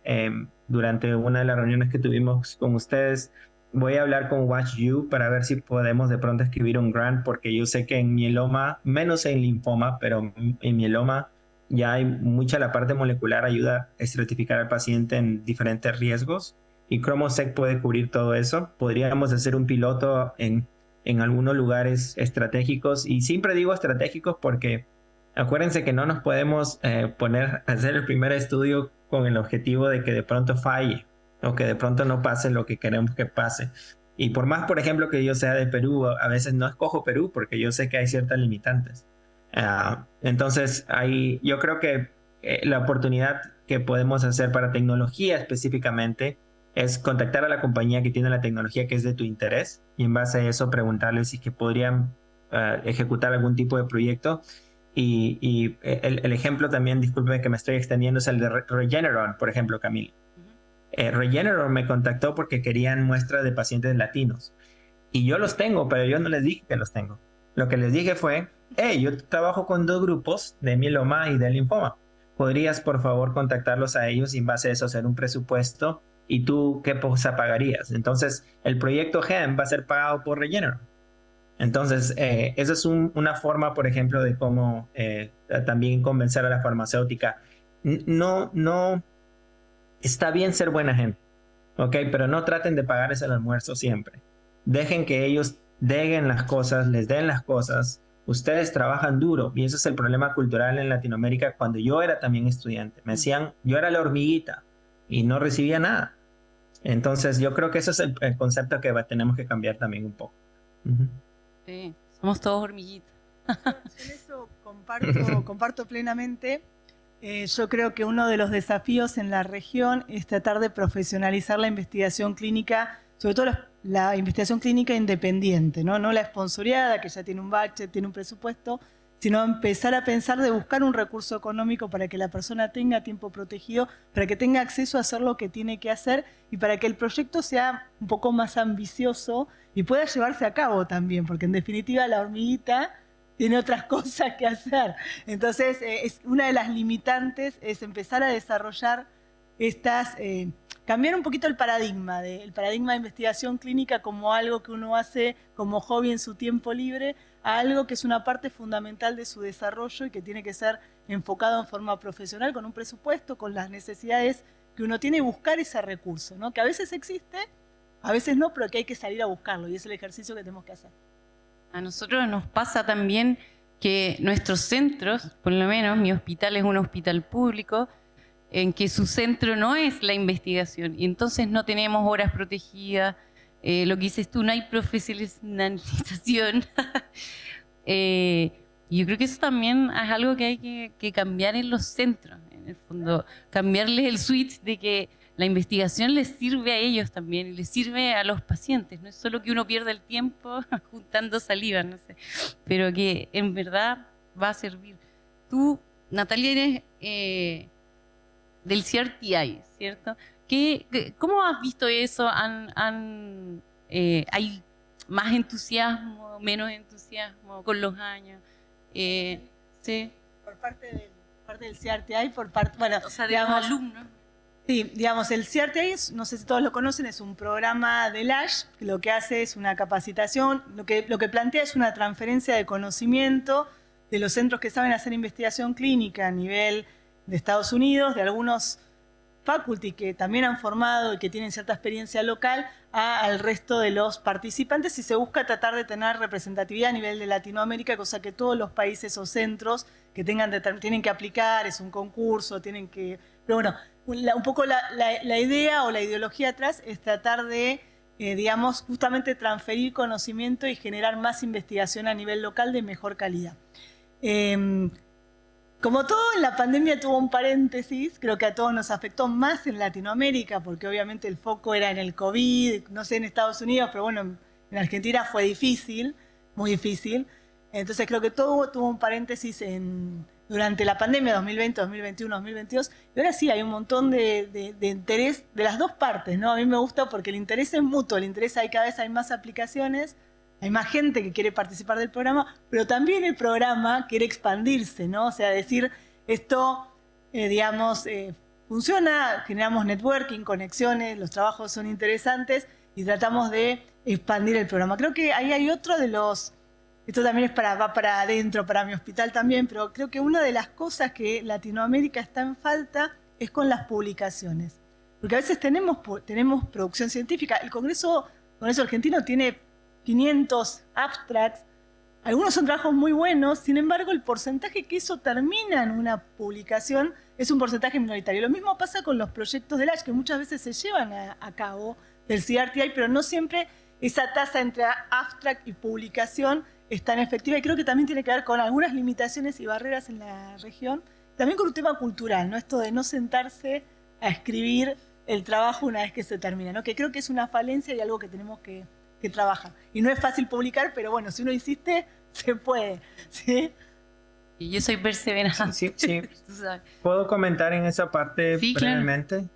durante una de las reuniones que tuvimos con ustedes. Voy a hablar con WatchU para ver si podemos de pronto escribir un grant, porque yo sé que en mieloma, menos en linfoma, pero en mieloma ya hay mucha la parte molecular, ayuda a estratificar al paciente en diferentes riesgos. Y clonoSEQ puede cubrir todo eso. Podríamos hacer un piloto en algunos lugares estratégicos. Y siempre digo estratégicos porque acuérdense que no nos podemos poner a hacer el primer estudio con el objetivo de que de pronto falle o que de pronto no pase lo que queremos que pase. Y por más, por ejemplo, que yo sea de Perú, a veces no escojo Perú porque yo sé que hay ciertas limitantes. Entonces, yo creo que la oportunidad que podemos hacer para tecnología específicamente es contactar a la compañía que tiene la tecnología que es de tu interés y en base a eso preguntarles si es que podrían ejecutar algún tipo de proyecto. Y el ejemplo también, disculpe que me estoy extendiendo, es el de Regeneron, por ejemplo, Camilo. Regeneron me contactó porque querían muestras de pacientes latinos. Y yo los tengo, pero yo no les dije que los tengo. Lo que les dije fue, hey, yo trabajo con 2 grupos de mieloma y de linfoma. ¿Podrías, por favor, contactarlos a ellos y en base a eso hacer un presupuesto? ¿Y tú qué cosa pagarías? Entonces, el proyecto GEM va a ser pagado por Regeneron. Entonces, esa es una forma, por ejemplo, de cómo también convencer a la farmacéutica. No está bien ser buena gente, ¿ok? Pero no traten de pagarles el almuerzo siempre. Dejen que ellos den las cosas, les den las cosas. Ustedes trabajan duro y ese es el problema cultural en Latinoamérica. Cuando yo era también estudiante, me decían, yo era la hormiguita y no recibía nada. Entonces yo creo que ese es el concepto que tenemos que cambiar también un poco. Sí, somos todos hormiguitas. En eso comparto plenamente. Yo creo que uno de los desafíos en la región es tratar de profesionalizar la investigación clínica, sobre todo la investigación clínica independiente, ¿no? No la sponsoreada, que ya tiene un budget, tiene un presupuesto, sino empezar a pensar de buscar un recurso económico para que la persona tenga tiempo protegido, para que tenga acceso a hacer lo que tiene que hacer y para que el proyecto sea un poco más ambicioso y pueda llevarse a cabo también, porque en definitiva la hormiguita tiene otras cosas que hacer. Entonces, es una de las limitantes es empezar a desarrollar cambiar un poquito el paradigma de investigación clínica como algo que uno hace como hobby en su tiempo libre, a algo que es una parte fundamental de su desarrollo y que tiene que ser enfocado en forma profesional, con un presupuesto, con las necesidades que uno tiene y buscar ese recurso, ¿no? Que a veces existe, a veces no, pero que hay que salir a buscarlo y es el ejercicio que tenemos que hacer. A nosotros nos pasa también que nuestros centros, por lo menos mi hospital es un hospital público, en que su centro no es la investigación y entonces no tenemos horas protegidas, lo que dices tú, no hay profesionalización. Yo creo que eso también es algo que hay que cambiar en los centros, en el fondo, cambiarles el switch de que la investigación les sirve a ellos también y les sirve a los pacientes. No es solo que uno pierda el tiempo juntando saliva, no sé, pero que en verdad va a servir. Tú, Natalia, eres del CRTI, ¿cierto? ¿Cómo has visto eso? ¿Hay más entusiasmo, menos entusiasmo con los años? ¿Sí? Por parte del CRTI, bueno, o sea, de digamos, los alumnos. Sí, digamos, el CRTI, no sé si todos lo conocen, es un programa del ASH, que lo que hace es una capacitación, lo que plantea es una transferencia de conocimiento de los centros que saben hacer investigación clínica a nivel de Estados Unidos, de algunos faculty que también han formado y que tienen cierta experiencia local, al resto de los participantes, y se busca tratar de tener representatividad a nivel de Latinoamérica, cosa que todos los países o centros que tienen que aplicar, es un concurso, tienen que... Pero bueno, un poco la idea o la ideología atrás es tratar de, digamos, justamente transferir conocimiento y generar más investigación a nivel local de mejor calidad. Como todo, en la pandemia tuvo un paréntesis, creo que a todos nos afectó más en Latinoamérica, porque obviamente el foco era en el COVID, no sé en Estados Unidos, pero bueno, en Argentina fue difícil, muy difícil. Entonces creo que todo tuvo un paréntesis durante la pandemia 2020, 2021, 2022. Y ahora sí, hay un montón de interés de las dos partes, ¿no? A mí me gusta porque el interés es mutuo, el interés cada vez hay más aplicaciones, hay más gente que quiere participar del programa, pero también el programa quiere expandirse, ¿no? O sea, decir, esto, digamos, funciona, generamos networking, conexiones, los trabajos son interesantes y tratamos de expandir el programa. Creo que ahí hay otro de los... Esto también va para adentro, para mi hospital también, pero creo que una de las cosas que Latinoamérica está en falta es con las publicaciones. Porque a veces tenemos producción científica. El Congreso Argentino tiene 500 abstracts, algunos son trabajos muy buenos, sin embargo el porcentaje que eso termina en una publicación es un porcentaje minoritario. Lo mismo pasa con los proyectos del ASH, que muchas veces se llevan a cabo del CRTI, pero no siempre esa tasa entre abstract y publicación es tan efectiva, y creo que también tiene que ver con algunas limitaciones y barreras en la región, también con un tema cultural, ¿no? Esto de no sentarse a escribir el trabajo una vez que se termina, ¿no? Que creo que es una falencia y algo que tenemos que trabajar. Y no es fácil publicar, pero bueno, si uno insiste, se puede, ¿sí? Y yo soy perseverante. Sí. ¿Puedo comentar en esa parte brevemente? Claro.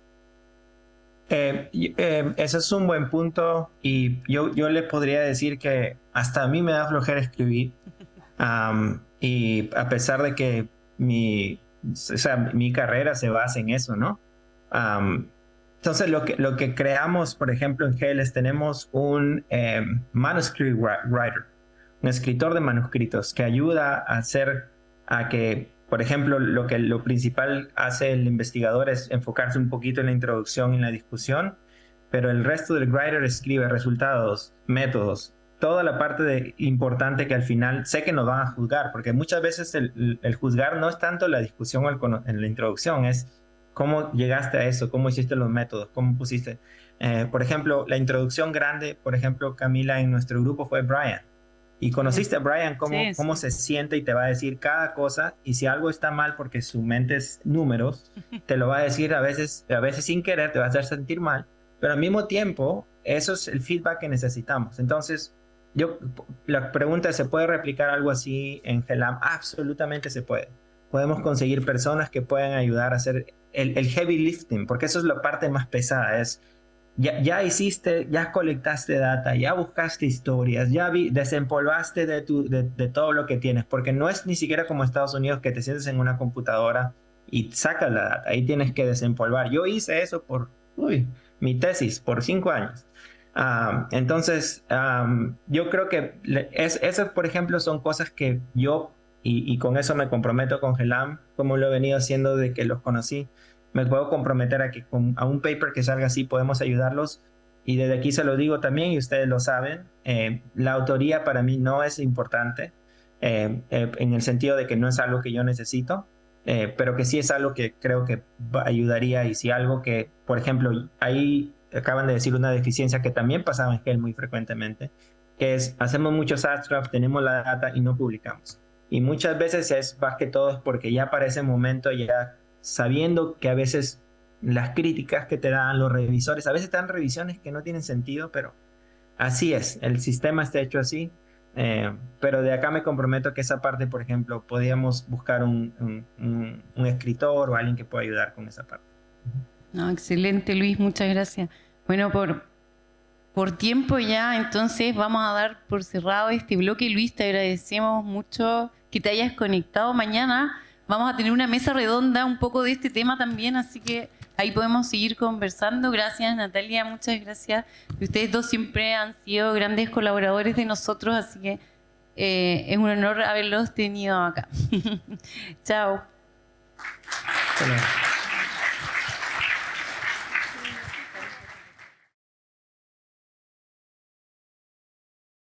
Ese es un buen punto y yo le podría decir que hasta a mí me da flojera escribir y a pesar de que mi carrera se basa en eso, ¿no? Entonces lo que creamos, por ejemplo, en GELES tenemos un manuscript writer, un escritor de manuscritos que ayuda a que por ejemplo, lo principal hace el investigador es enfocarse un poquito en la introducción y en la discusión, pero el resto del writer escribe resultados, métodos, toda la parte importante que al final sé que nos van a juzgar, porque muchas veces el juzgar no es tanto la discusión en la introducción, es cómo llegaste a eso, cómo hiciste los métodos, cómo pusiste. Por ejemplo, la introducción grande, por ejemplo, Camila, en nuestro grupo fue Brian. Y conociste a Brian, cómo se siente y te va a decir cada cosa, y si algo está mal porque su mente es números, te lo va a decir a veces sin querer, te va a hacer sentir mal, pero al mismo tiempo, eso es el feedback que necesitamos. Entonces, la pregunta es, ¿se puede replicar algo así en GELAM? Absolutamente se puede. Podemos conseguir personas que puedan ayudar a hacer el heavy lifting, porque eso es la parte más pesada, es ya hiciste, ya colectaste data, ya buscaste historias, ya desempolvaste de todo lo que tienes, porque no es ni siquiera como Estados Unidos que te sientes en una computadora y sacas la data, ahí tienes que desempolvar. Yo hice eso por mi tesis, por 5 años. Entonces, yo creo que esas, por ejemplo, son cosas que yo, y con eso me comprometo con GELAM, como lo he venido haciendo desde que los conocí, me puedo comprometer a que a un paper que salga así podemos ayudarlos. Y desde aquí se lo digo también, y ustedes lo saben, la autoría para mí no es importante, en el sentido de que no es algo que yo necesito, pero que sí es algo que creo que ayudaría. Y si algo que, por ejemplo, ahí acaban de decir una deficiencia que también pasaba en GEL muy frecuentemente, que es, hacemos muchos abstracts, tenemos la data y no publicamos. Y muchas veces es más que todo porque ya para ese momento, ya sabiendo que a veces las críticas que te dan los revisores, a veces te dan revisiones que no tienen sentido, pero así es, el sistema está hecho así. Pero de acá me comprometo que esa parte, por ejemplo, podríamos buscar un escritor o alguien que pueda ayudar con esa parte. No, excelente, Luis, muchas gracias. Bueno, por tiempo ya, entonces vamos a dar por cerrado este bloque. Luis, te agradecemos mucho que te hayas conectado. Mañana vamos a tener una mesa redonda un poco de este tema también, así que ahí podemos seguir conversando. Gracias, Natalia, muchas gracias. Y ustedes dos siempre han sido grandes colaboradores de nosotros, así que es un honor haberlos tenido acá. Chao. Bueno.